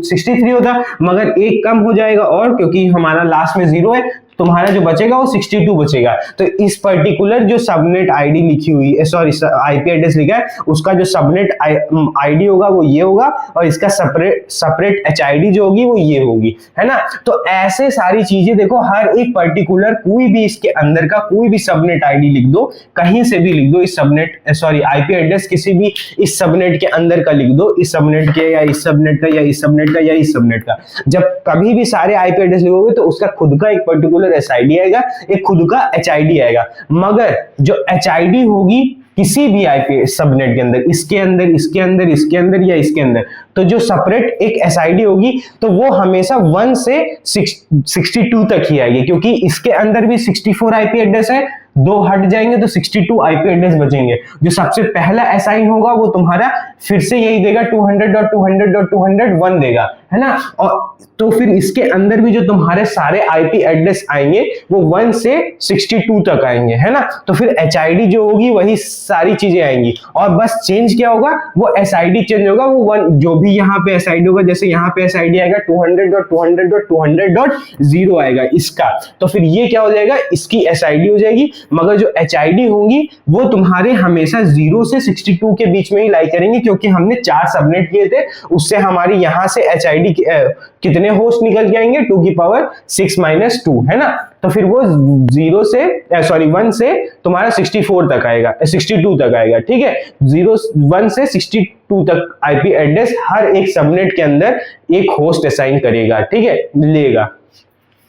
Speaker 1: 63 होता, मगर एक कम हो जाएगा, और क्योंकि हमारा लास्ट में 0 है तुम्हारा जो बचेगा वो 62 बचेगा। तो इस पर्टिकुलर जो सबनेट आईडी लिखी हुई है, सॉरी आईपी एड्रेस लिखा है, उसका जो सबनेट आईडी होगा वो ये होगा, और इसका सेपरेट एचआईडी जो होगी वो ये होगी, है ना। तो ऐसे सारी चीजें देखो, हर एक पर्टिकुलर कोई भी इसके अंदर का कोई भी सबनेट आईडी लिख दो, कहीं से भी लिख दो, इस सबनेट सॉरी आईपी एड्रेस किसी भी इस सबनेट के अंदर का लिख दो, इस सबनेट के या इस सबनेट का या इस सबनेट का या इस सबनेट का। जब कभी भी सारे आईपी एड्रेस लिखोगे तो उसका खुद का एक पर्टिकुलर एसआईडी आएगा, एक खुद का एचआईडी आएगा, मगर जो एचआईडी होगी किसी भी आईपी सबनेट के अंदर, इसके अंदर, इसके अंदर, इसके अंदर या इसके अंदर, तो जो सेपरेट एक एसआईडी होगी तो वो हमेशा 1 से 62 तक ही आएगी, क्योंकि इसके अंदर भी 64 आईपी एड्रेस है, 2 हट जाएंगे तो 62 आईपी एड्रेस बचेंगे। जो सबसे पहला असाइन होगा वो तुम्हारा फिर से यही देगा 200.200.201 देगा, है ना। और तो फिर इसके अंदर भी जो तुम्हारे सारे आईपी एड्रेस आएंगे वो 1 से 62 तक आएंगे, है ना। तो फिर एचआईडी जो होगी वही सारी चीजें आएंगी, और बस चेंज क्या होगा, वो एसआईडी चेंज होगा, वो 1 जो भी यहाँ पे एसआईडी होगा, जैसे यहाँ पे एसआईडी आएगा 200.200.200.0 आएगा इसका, तो फिर ये क्या हो जाएगा, इसकी एसआईडी हो जाएगी। मगर जो एचआईडी होंगी वो तुम्हारे हमेशा 0 से 62 के बीच में ही लाई करेंगे, क्योंकि हमने 4 सबनेट किए थे, उससे हमारी यहां से एचआईडी कितने होस्ट निकल के आएंगे, 2 की पावर 6 - 2, है ना। तो फिर वो 1 से तुम्हारा 64 तक आएगा, 62 तक आएगा, ठीक है। 1 से 62 तक आईपी एड्रेस हर एक सबनेट के अंदर एक होस्ट असाइन करेगा, ठीक है, लेगा।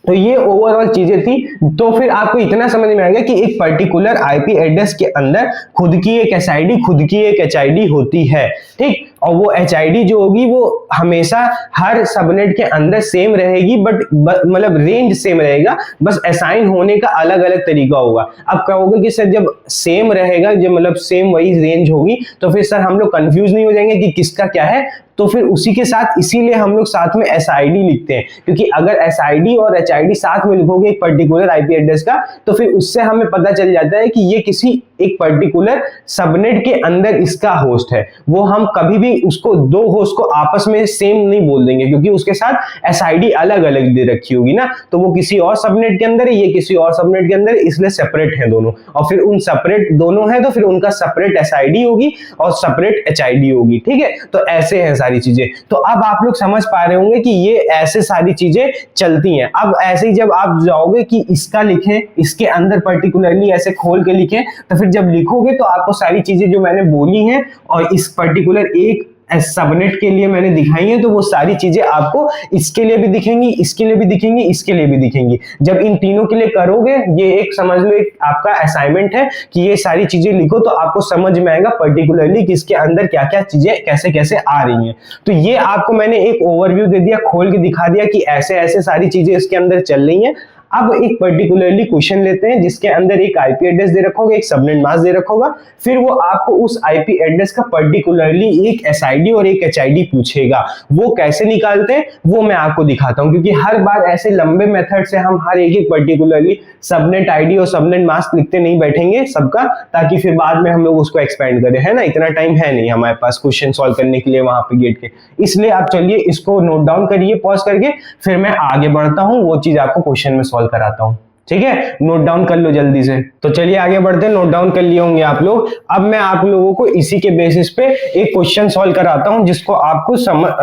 Speaker 1: तो ये ओवरऑल चीजें थी। तो फिर आपको इतना समझ में आएगा कि एक पर्टिकुलर आईपी एड्रेस के अंदर खुद की एक एसआईडी, खुद की एक एचआईडी होती है, ठीक। और वो एचआईडी जो होगी वो हमेशा हर सबनेट के अंदर सेम रहेगी, बट मतलब रेंज सेम रहेगा, बस असाइन होने का अलग अलग तरीका होगा। अब कहोगे कि सर जब सेम रहेगा, जब मतलब सेम वही रेंज होगी, तो फिर सर हम लोग कंफ्यूज नहीं हो जाएंगे कि किसका क्या है। तो फिर उसी के साथ, इसीलिए हम लोग साथ में एसआईडी लिखते हैं, क्योंकि अगर एसआईडी और एचआईडी साथ में लिखोगे एक पर्टिकुलर आईपी एड्रेस का, तो फिर उससे हमें पता चल जाता है कि ये किसी एक पर्टिकुलर सबनेट के अंदर इसका होस्ट है। वो हम कभी भी उसको, 2 होस्ट को आपस में सेम नहीं बोल देंगे, क्योंकि उसके साथ एसआईडी अलग अलग दे रखी होगी ना। तो वो किसी और सबनेट के अंदर है, ये किसी और सबनेट के अंदर, इसलिए सेपरेट है दोनों। और फिर उन सेपरेट दोनों है तो फिर उनका सेपरेट एसआईडी होगी और सेपरेट एचआईडी होगी, ठीक है। तो ऐसे हैं सारी चीजें। तो अब आप लोग समझ पा रहे होंगे कि ये ऐसे सारी चीजें चलती हैं। अब ऐसे ही जब आप जाओगे कि इसका लिखें, इसके अंदर पर्टिकुलरली ऐसे खोल के लिखें, तो फिर जब लिखोगे तो आपको सारी चीजें जो मैंने बोली हैं और इस पर्टिकुलर एक सबनेट के लिए मैंने दिखाई है, तो वो सारी चीजें आपको इसके लिए भी दिखेंगी, इसके लिए भी दिखेंगी, इसके लिए भी दिखेंगी। जब इन तीनों के लिए करोगे, ये एक समझ लो एक आपका असाइनमेंट है कि ये सारी चीजें लिखो, तो आपको समझ में आएगा पर्टिकुलरली कि इसके अंदर क्या क्या चीजें कैसे कैसे आ रही हैं। तो ये आपको मैंने एक ओवरव्यू दे दिया, खोल के दिखा दिया कि ऐसे ऐसे सारी चीजें इसके अंदर चल रही हैं। अब एक पर्टिकुलरली क्वेश्चन लेते हैं जिसके अंदर एक आईपी एड्रेस दे रखा होगा, एक सबनेट मास्क दे रखा होगा, फिर वो आपको उस आईपी एड्रेस का पर्टिकुलरली एक एसआईडी और एक एचआईडी पूछेगा। वो कैसे निकालते हैं वो मैं आपको दिखाता हूं, क्योंकि हर बार ऐसे लंबे मेथड से हम हर एक पर्टिकुलरली सबनेट आईडी और सबनेट मास्क लिखते नहीं बैठेंगे सबका, ताकि फिर बाद में हम लोग उसको एक्सपेंड करें, है ना। इतना टाइम है नहीं हमारे पास क्वेश्चन सॉल्व करने के लिए वहां पे गेट के, इसलिए आप चलिए इसको नोट डाउन करिए पॉज करके, फिर मैं आगे बढ़ता हूं, वो चीज आपको क्वेश्चन में कराता हूं, ठीक है। नोट डाउन कर लो जल्दी से। तो चलिए आगे बढ़ते हैं, नोट डाउन कर लिए होंगे आप लोग। अब मैं आप लोगों को इसी के बेसिस पे एक क्वेश्चन सॉल्व कराता हूं, जिसको आपको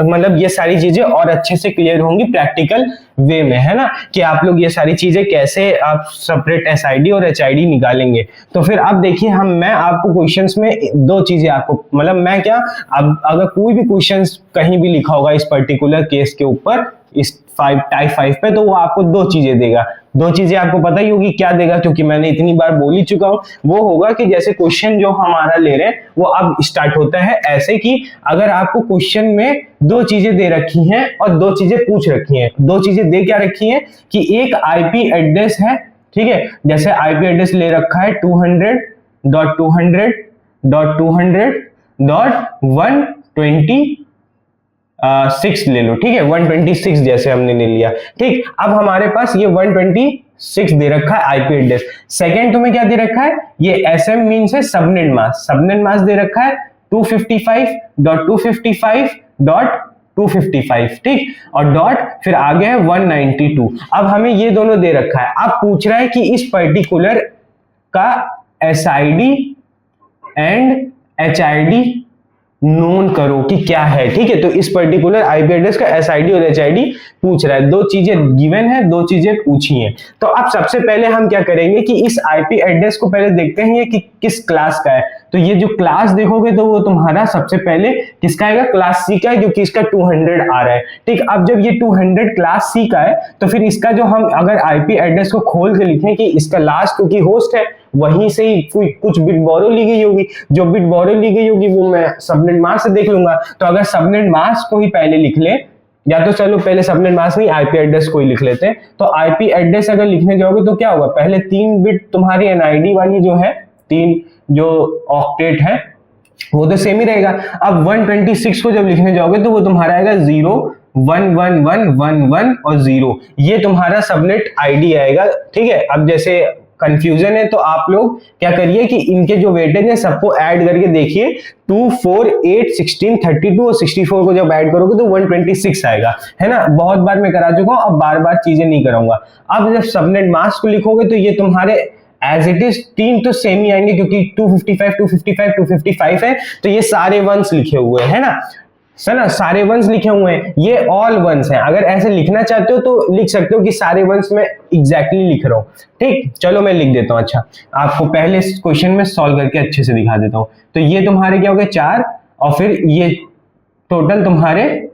Speaker 1: मतलब ये सारी चीजें और अच्छे से क्लियर होंगी प्रैक्टिकल वे में, है ना, कि आप लोग ये सारी चीजें कैसे आप सेपरेट एसआईडी और एचआईडी निकालेंगे। तो फिर अब देखिए, मैं आपको क्वेश्चंस में 2 चीजें आपको, मतलब मैं क्या, अब अगर कोई भी क्वेश्चंस कहीं भी लिखा होगा इस पर्टिकुलर केस के ऊपर, इस टाइप 5 पे, तो वो आपको 2 चीजें देगा। 2 चीजें आपको पता ही होगी क्या देगा, क्योंकि मैंने इतनी बार बोल ही चुका हूं। वो होगा कि जैसे क्वेश्चन जो हमारा ले रहे हैं वो अब स्टार्ट होता है ऐसे कि अगर आपको क्वेश्चन में 2 चीजें दे रखी हैं और 2 चीजें पूछ रखी हैं। 2 चीजें दे क्या रखी हैं कि एक आईपी एड्रेस है, ठीक है, जैसे आईपी एड्रेस ले रखा है 200.200.126 ले लो, ठीक है, 126 जैसे हमने ले लिया, ठीक। अब हमारे पास ये 126 दे रखा है आईपी एड्रेस। सेकंड तुम्हें क्या दे रखा है, ये एसएम मींस है सबनेट मास्क, सबनेट मास्क दे रखा है 255.255.255, ठीक, और डॉट फिर आगे है 192। अब हमें ये दोनों दे रखा है। अब पूछ रहा है कि इस पर्टिकुलर का एसआईडी एंड एचआईडी नोन करो कि क्या है, ठीक है। तो इस पर्टिकुलर आईपी एड्रेस का एसआईडी और एचआईडी पूछ रहा है। 2 चीजें गिवन है, 2 चीजें पूछी हैं। तो अब सबसे पहले हम क्या करेंगे कि इस आईपी एड्रेस को पहले देखते हैं कि किस क्लास का है। तो ये जो क्लास देखोगे तो वो तुम्हारा सबसे पहले किसका आएगा, क्लास सी का है, क्योंकि इसका 200 आ रहा है, ठीक। अब जब ये 200 क्लास सी का है तो फिर इसका जो हम अगर आईपी एड्रेस को खोल के लिखें कि इसका लास्ट, क्योंकि होस्ट है वहीं से ही कुछ बिट बोरो ली गई होगी, जो बिट बोरो ली गई होगी वो मैं सबनेट मास्क से देख लूंगा। तो अगर सबनेट मास्क को ही पहले लिख ले, या तो चलो पहले सबनेट मास्क नहीं आईपी एड्रेस को ही लिख लेते हैं। तो आईपी एड्रेस अगर लिखने जाओगे तो क्या होगा, पहले 3 बिट तुम्हारी एनआईडी वाली जो है, 3 जो ऑक्टेट है वो तो सेम ही रहेगा। अब 126 को जब लिखने जाओगे तो वो तुम्हारा आएगा 0 1 1 1 1 1 और 0, ये तुम्हारा सबनेट आईडी आएगा। ठीक है, अब जैसे कंफ्यूजन है तो आप लोग क्या करिए कि इनके जो वेटेज है सबको ऐड करके देखिए, 2 4 8 16 32 और 64 को जब ऐड करोगे तो 126 आएगा, है ना। बहुत बार मैं करा चुका हूं, अब बार बार चीजें नहीं कराऊंगा। अब जब सबनेट मास्क को लिखोगे तो ये तुम्हारे एज इट इज 3 तो सेम ही आएंगे, क्योंकि 255 255 255 है, तो ये सारे वंस लिखे हुए हैं ना, ना सारे वंस लिखे हुए हैं, ये ऑल वंस हैं। अगर ऐसे लिखना चाहते हो तो लिख सकते हो कि सारे वंस में एग्जैक्टली लिख रहा हूं। ठीक, चलो मैं लिख देता हूं। अच्छा, आपको पहले क्वेश्चन में सॉल्व करके अच्छे से दिखा देता हूं। तो ये तुम्हारे क्या हो गए 4, और फिर ये टोटल तुम्हारे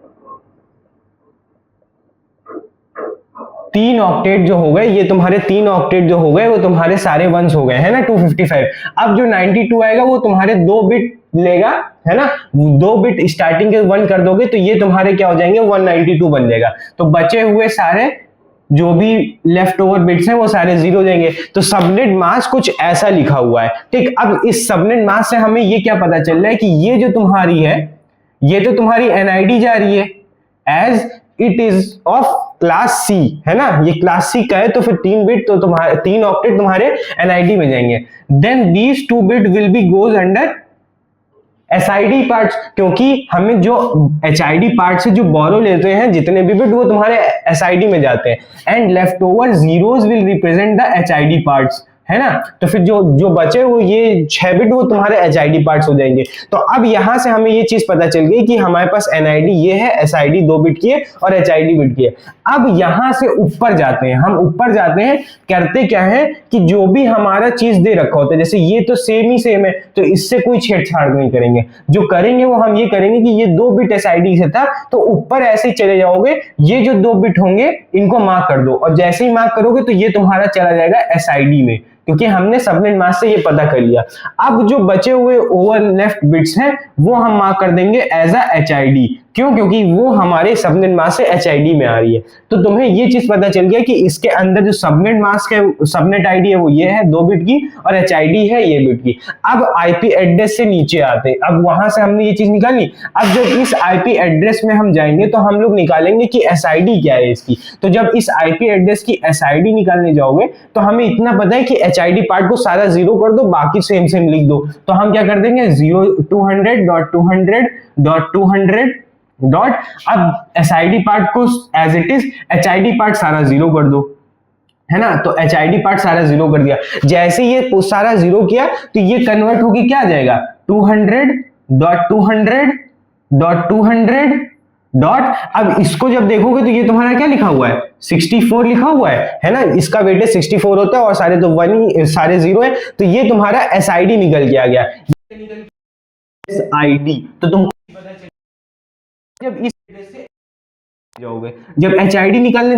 Speaker 1: 3 ऑक्टेट जो हो गए, ये तुम्हारे 3 ऑक्टेट जो हो गए वो तुम्हारे सारे वंस हो गए, है ना 255। अब जो 92 आएगा वो तुम्हारे 2 बिट लेगा, है ना, 2 बिट स्टार्टिंग के 1 कर दोगे तो ये तुम्हारे क्या हो जाएंगे 192 बन जाएगा। तो बचे हुए सारे जो भी लेफ्ट ओवर बिट्स हैं वो सारे 0 जाएंगे। तो सबनेट मास्क कुछ ऐसा लिखा हुआ है। ठीक, अब इस सबनेट मास्क से हमें ये क्या पता चल रहा है कि ये जो तुम्हारी है, ये तो तुम्हारी एनआईडी जा रही है as it is of class C, है ना, ये क्लास सी का है, तो फिर 3 बिट तो तुम्हारे 3 ऑक्टेट तुम्हारे एनआईडी में जाएंगे। Then these 2 bit will be goes under SID parts, क्योंकि हमें जो एचआईडी पार्ट से जो बोरो लेते हैं जितने भी बिट वो तुम्हारे एसआईडी में जाते हैं। And left over zeros will represent the HID parts, है ना। तो फिर जो बचे वो ये 6 बिट वो तुम्हारे एचआईडी पार्ट्स हो जाएंगे। तो अब यहां से हमें ये चीज पता चल गई कि हमारे पास एनआईडी ये है, एसआईडी 2 बिट की है और एचआईडी बिट की है। अब यहां से ऊपर जाते हैं, हम ऊपर जाते हैं, करते क्या है कि जो भी हमारा चीज दे रखा होता है, जैसे ये तो सेम ही सेम है तो इससे कोई छेड़छाड़ नहीं करेंगे। जो करेंगे वो हम ये करेंगे कि ये 2 बिट एसआईडी से था तो ऊपर ऐसे ही चले जाओगे, ये जो 2 बिट होंगे इनको मार्क कर दो, और जैसे ही मार्क करोगे तो ये तुम्हारा चला जाएगा एसआईडी में, क्योंकि हमने सबनेट मास्क से ये पता कर लिया। अब जो बचे हुए ओवर लेफ्ट बिट्स हैं वो हम मार्क कर देंगे एज अ एचआईडी। क्यों? क्योंकि वो हमारे सबनेट मास्क से एचआईडी में आ रही है। तो तुम्हें ये चीज पता चल गया कि इसके अंदर जो सबनेट मास्क है, सबनेट आईडी है वो ये है 2 बिट की, और एचआईडी है ये बिट की। अब आईपी एड्रेस से नीचे आते हैं, अब वहां से हमने ये चीज निकाली। अब जब इस आईपी एड्रेस में हम जाएंगे तो हम लोग निकालेंगे कि एसआईडी क्या है इसकी। तो जब इस आईपी एड्रेस की एसआईडी निकालने जाओगे तो हमें इतना पता है कि एचआईडी पार्ट को सारा 0 कर दो, बाकी सेम सेम लिख दो। तो हम क्या कर देंगे 200.200.200 डॉट, अब एसआईडी पार्ट को as it is HID part सारा 0 कर दो, है ना। तो एचआईडी पार्ट सारा 0 कर दिया। जैसे ये सारा 0 किया तो ये कन्वर्ट होके क्या आ जाएगा 200.200.200 डॉट। अब इसको जब देखोगे तो ये तुम्हारा क्या लिखा हुआ है 64 लिखा हुआ है ना। इसका वेटेज 64 होता है और सारे तो 1 ही, सारे 0 है, तो ये तुम्हारा एसआईडी निकल के आ गया एसआईडी। तो तुमको पता चल जब इस एड्रेस से जाओगे, जब एचआईडी निकालने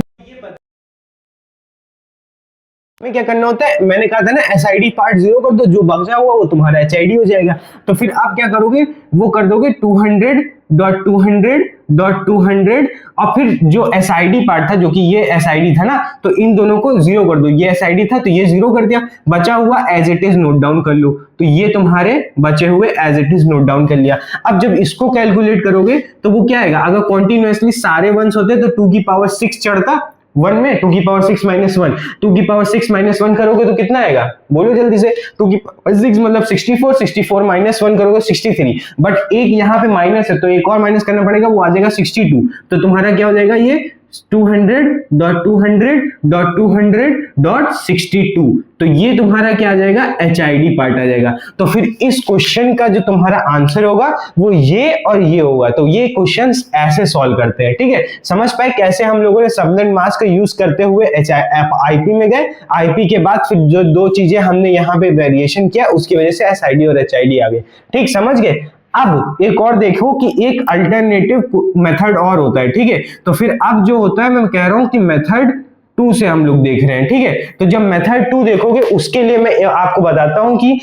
Speaker 1: में क्या करना होता है, मैंने कहा था ना एसआईडी पार्ट 0 कर दो, जो बचा हुआ वो तुम्हारा एचआईडी हो जाएगा। तो फिर आप क्या करोगे, वो कर दोगे 200.200.200 और फिर जो एसआईडी पार्ट था, जो कि ये एसआईडी था ना, तो इन दोनों को 0 कर दो। ये एसआईडी था तो ये 0 कर दिया, बचा हुआ as it is note down कर लो। तो ये तुम्हारे बचे हुए as it is note down कर लिया। अब जब इसको कैलकुलेट करोगे तो वो क्या आएगा, अगर कॉन्टिन्यूअसली सारे वंस होते तो 2 की पावर 6 चढ़ता 1 में, 2 की पावर 6 माइनस 1, 2 की पावर 6 माइनस 1 करोगे तो कितना आएगा, बोलो जल्दी से। 2 की पावर 6 मतलब 64, 64 माइनस 1 करोगे 63, बट एक यहाँ पे माइनस है तो एक और माइनस करना पड़ेगा, वो आ जाएगा 62। तो तुम्हारा क्या हो जाएगा ये 200.200.200.62। तो ये तुम्हारा क्या आ जाएगा एचआईडी पार्ट आ जाएगा। तो फिर इस क्वेश्चन का जो तुम्हारा आंसर होगा वो ये और ये होगा। तो ये क्वेश्चंस ऐसे सॉल्व करते हैं, ठीक है। समझ पाए कैसे हम लोगों ने सबनेट मास्क का यूज करते हुए आईपी में गए, आईपी के बाद फिर जो 2 चीजें हमने यहाँ पे वेरिएशन किया उसकी वजह से एसआईडी और एचआईडी आ गए, ठीक, समझ गए। अब एक और देखो कि एक अल्टरनेटिव मेथड और होता है, ठीक है। तो फिर अब जो होता है, मैं कह रहा हूं कि मेथड 2 से हम लोग देख रहे हैं, ठीक है। तो जब मेथड 2 देखोगे उसके लिए मैं आपको बताता हूं कि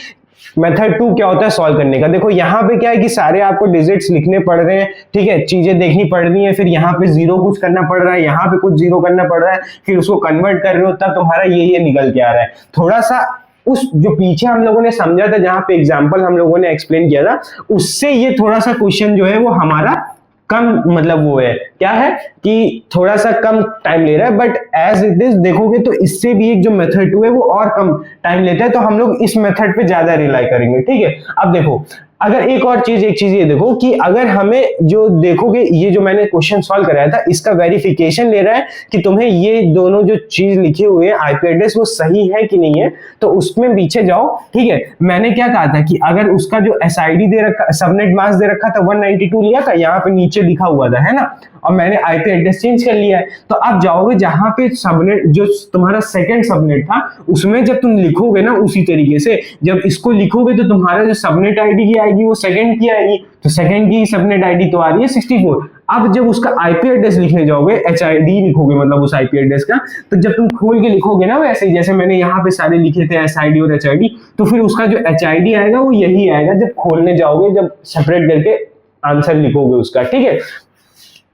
Speaker 1: मेथड 2 क्या होता है सॉल्व करने का। देखो यहाँ पे क्या है कि सारे आपको डिजिट्स लिखने पड़ रहे हैं, ठीक है, चीजें देखनी पड़ रही है, फिर यहाँ पे जीरो कुछ करना पड़ रहा है, यहाँ पे कुछ जीरो करना पड़ रहा है, फिर उसको कन्वर्ट कर रहे हो, तब तुम्हारा ये निकल के आ रहा है। थोड़ा सा उस जो पीछे हम लोगों ने समझा था, जहां पे एग्जांपल हम लोगों ने एक्सप्लेन किया था, उससे ये थोड़ा सा क्वेश्चन जो है वो हमारा कम, मतलब वो है क्या है कि थोड़ा सा कम टाइम ले रहा है, बट एज इट इज देखोगे तो इससे भी एक जो मेथड 2 है वो और कम टाइम लेता है, तो हम लोग इस मेथड पे ज्यादा रिलाई करेंगे, ठीक है। अब देखो, अगर एक चीज ये देखो कि अगर हमें जो देखोगे ये जो मैंने क्वेश्चन सॉल्व कराया था, इसका वेरिफिकेशन ले रहा है कि तुम्हें ये दोनों जो चीज लिखे हुए हैं आईपी एड्रेस वो सही है कि नहीं है, तो उसमें पीछे जाओ, ठीक है। मैंने क्या कहा था कि अगर उसका जो एसआईडी दे रखा, सबनेट मास्क दे रखा था 192 लिया था, यहाँ पे नीचे लिखा हुआ था, है ना, और मैंने आईपी एड्रेस चेंज कर लिया है। तो आप जाओगे जहां पे सबनेट जो तुम्हारा सेकंड सबनेट था उसमें जब तुम लिखोगे ना, उसी तरीके से जब इसको लिखोगे तो तुम्हारा जो सबनेट आईडी की आएगी वो सेकंड की आएगी, तो सेकंड की सबनेट आईडी तो आ रही है 64। अब जब उसका आईपी एड्रेस लिखने जाओगे, एचआईडी लिखोगे मतलब उस आईपी एड्रेस का, तो जब तुम खोल के लिखोगे ना वैसे ही जैसे मैंने यहाँ पे सारे लिखे थे एसआईडी और एचआईडी, तो फिर उसका जो एचआईडी आएगा वो यही आएगा जब खोलने जाओगे, जब सेपरेट करके आंसर लिखोगे उसका, ठीक है।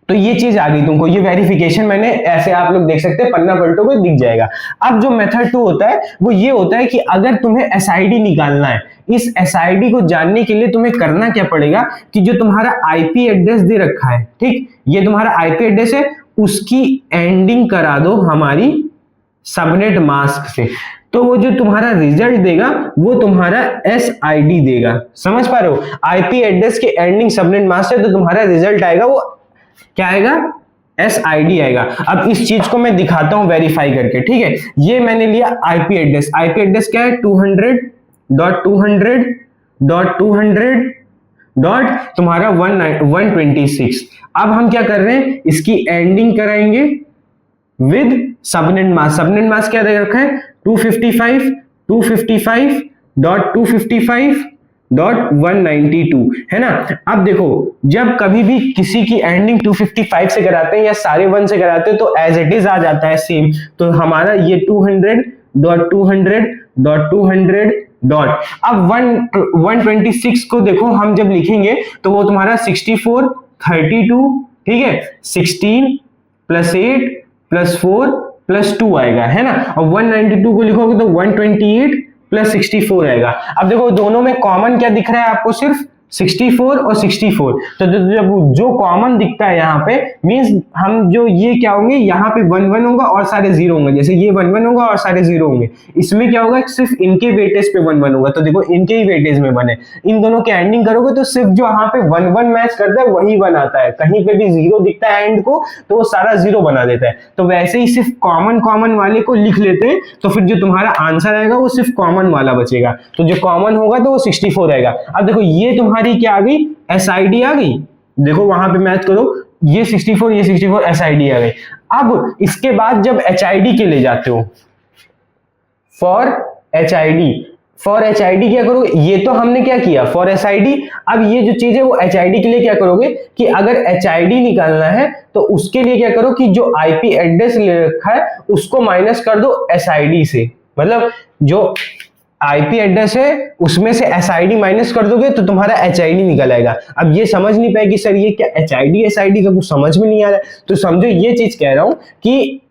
Speaker 1: तो ये चीज आ गई तुमको, ये वेरिफिकेशन मैंने ऐसे आप लोग देख सकते हैं, पन्ना पलटोगे दिख जाएगा। अब जो मेथड 2 होता है वो ये होता है कि अगर तुम्हें एसआईडी निकालना है, इस एसआईडी को जानने के लिए तुम्हें करना क्या पड़ेगा कि जो तुम्हारा आईपी एड्रेस दे रखा है, ठीक, ये तुम्हारा आईपी एड्रेस है, उसकी एंडिंग करा दो हमारी सबनेट मास्क से, तो वो जो तुम्हारा रिजल्ट देगा वो तुम्हारा एसआईडी देगा। समझ पा रहे हो, आईपी एड्रेस के एंडिंग सबनेट मास्क से तो तुम्हारा रिजल्ट आएगा वो क्या आएगा, एसआईडी आएगा। अब इस चीज को मैं दिखाता हूं वेरीफाई करके, ठीक है। ये मैंने लिया आईपी एड्रेस, आईपी एड्रेस क्या है 200.200.200 डॉट तुम्हारा 126। अब हम क्या कर रहे हैं, इसकी एंडिंग कराएंगे with subnet mask. Subnet mask क्या दे रखा है 255.255.192 है ना। अब देखो जब कभी भी किसी की एंडिंग 255 से कराते हैं या सारे 1 से कराते हैं तो एज इट इज आ जाता है सेम, तो हमारा ये 200.200.200 डॉट। अब 126 को देखो हम जब लिखेंगे तो वो तुम्हारा 64 32, ठीक है, 16 + 8 + 4 + 2 आएगा, है ना। और 192 को लिखोगे तो 128 + 64 आएगा। अब देखो दोनों में कॉमन क्या दिख रहा है आपको, सिर्फ 64 और 64, तो जब जो कॉमन दिखता है यहाँ पे मींस हम जो ये क्या होंगे, यहाँ पे 1 1 होगा और सारे 0 होंगे, जैसे ये 1 1 होगा और सारे 0 होंगे, इसमें क्या होगा सिर्फ इनके वेटेज पे 1 1 होगा, तो देखो इनके ही वेटेज में 1 है। इन दोनों के एंडिंग करोगे तो सिर्फ जो यहाँ पे 1 1 मैच करता है वही 1 आता है, कहीं पे भी 0 दिखता है एंड को तो वो सारा 0 बना देता है। तो वैसे ही सिर्फ कॉमन वाले को लिख लेते हैं, तो फिर जो तुम्हारा आंसर आएगा वो सिर्फ कॉमन वाला बचेगा, तो जो कॉमन होगा तो वो 64 आएगा। अब देखो ये तुम्हारी क्या आ गई, एसआईडी आ गई, देखो वहां पे मैच करो, ये 64 ये 64 एसआईडी आ गई। अब इसके बाद जब एचआईडी के ले जाते हो, फॉर एचआईडी क्या करोगे, ये तो हमने क्या किया फॉर एसआईडी। अब ये जो चीज है वो एचआईडी के लिए क्या करोगे कि अगर एचआईडी निकालना है तो उसके लिए क्या करो कि जो आईपी एड्रेस ले रखा है उसको माइनस कर दो एसआईडी से, मतलब जो आईपी एड्रेस है उसमें से एसआईडी माइनस कर दोगे तो तुम्हारा एचआईडी निकल आएगा। अब ये समझ नहीं पाएगी सर ये क्या एचआईडी एसआईडी का कुछ समझ में नहीं आ रहा है, तो समझो ये चीज कह रहा हूं कि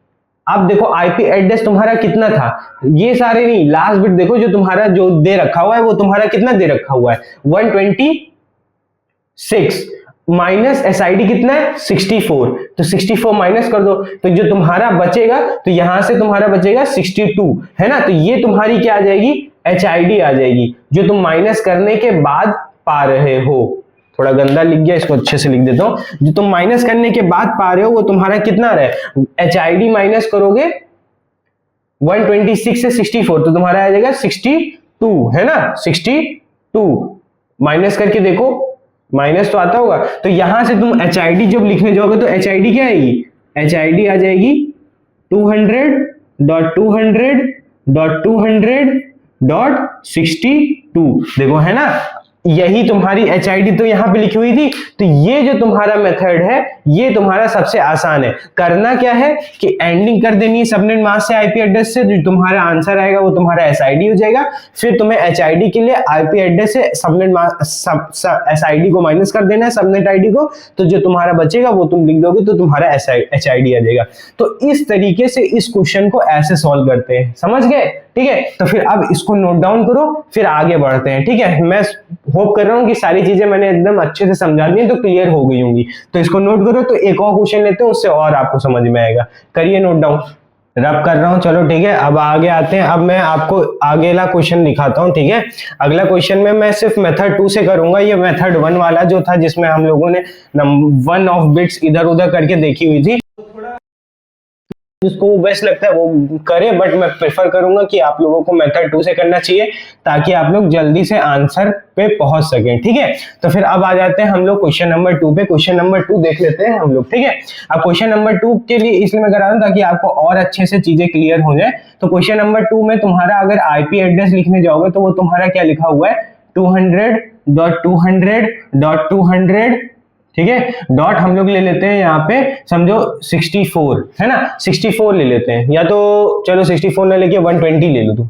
Speaker 1: अब देखो आईपी एड्रेस तुम्हारा कितना था, ये सारे नहीं, लास्ट बिट देखो जो तुम्हारा जो दे रखा हुआ है वो तुम्हारा कितना दे रखा हुआ है 126 माइनस एसआईडी कितना है 64, तो 64 माइनस कर दो तो जो तुम्हारा बचेगा तो यहां से तुम्हारा बचेगा 62, है ना। तो ये तुम्हारी क्या आ जाएगी, एचआईडी आ जाएगी जो तुम माइनस करने के बाद पा रहे हो। थोड़ा गंदा लिख गया, इसको अच्छे से लिख देता हूं, जो तुम माइनस करने के बाद पा रहे हो वो तुम्हारा कितना रहा है, एचआईडी माइनस करोगे 126 से 64 तो तुम्हारा आ जाएगा 62, है ना, 62 माइनस करके देखो, माइनस तो आता होगा। तो यहां से तुम एचआईडी जब लिखने जाओगे तो एचआईडी क्या आएगी, एचआईडी आ जाएगी 200.200.200.62, देखो है ना। यही तुम्हारी HID तो यहाँ पे लिखी हुई थी। तो ये जो तुम्हारा मेथड है ये तुम्हारा सबसे आसान है। करना क्या है कि एंडिंग कर देनी है सबनेट मास्क से IP एड्रेस से, जो तुम्हारा आंसर आएगा वो तुम्हारा SID हो जाएगा। फिर तुम्हें HID के लिए IP एड्रेस से सबनेट SID को माइनस कर देना है सबनेट ID को, तो जो तुम्हारा बचेगा वो तुम लिख दोगे तो तुम्हारा HID आ जाएगा। तो इस तरीके से इस क्वेश्चन को ऐसे सॉल्व करते हैं, समझ गए? ठीक है, तो फिर अब इसको नोट डाउन करो, फिर आगे बढ़ते हैं। ठीक है, मैं होप कर रहा हूं कि सारी चीजें मैंने एकदम अच्छे से समझा दी तो क्लियर हो गई होंगी। तो इसको नोट करो। तो एक और क्वेश्चन लेते हैं, उससे और आपको समझ में आएगा। करिए नोट डाउन, रब कर रहा हूं। चलो ठीक है, अब आगे आते हैं। अब मैं आपको अगला क्वेश्चन दिखाता हूं। ठीक है, अगला क्वेश्चन में मैं सिर्फ मेथड 2 से करूंगा। ये मेथड 1 वाला जो था जिसमें हम लोगों ने 1 ऑफ बिट्स इधर उधर करके देखी हुई थी, जिसको वो बेस्ट लगता है वो करे, बट मैं प्रेफर करूंगा कि आप लोगों को मेथड 2 से करना चाहिए ताकि आप लोग जल्दी से आंसर पे पहुंच सकें। ठीक है, तो फिर अब आ जाते हैं हम लोग क्वेश्चन नंबर 2 पे। क्वेश्चन नंबर 2 देख लेते हैं हम लोग। ठीक है, अब क्वेश्चन नंबर 2 के लिए इसलिए मैं करा रहा हूं ताकि आपको और अच्छे से चीजें क्लियर हो जाए। तो क्वेश्चन नंबर 2 में तुम्हारा अगर IP एड्रेस लिखने जाओगे तो वो तुम्हारा क्या लिखा हुआ है, 200.200.200। ठीक है, डॉट हम लोग ले लेते हैं यहाँ पे, समझो 64 है ना, 64 ले लेते हैं, या तो चलो 64 ना लेके 120 ले लो, तुम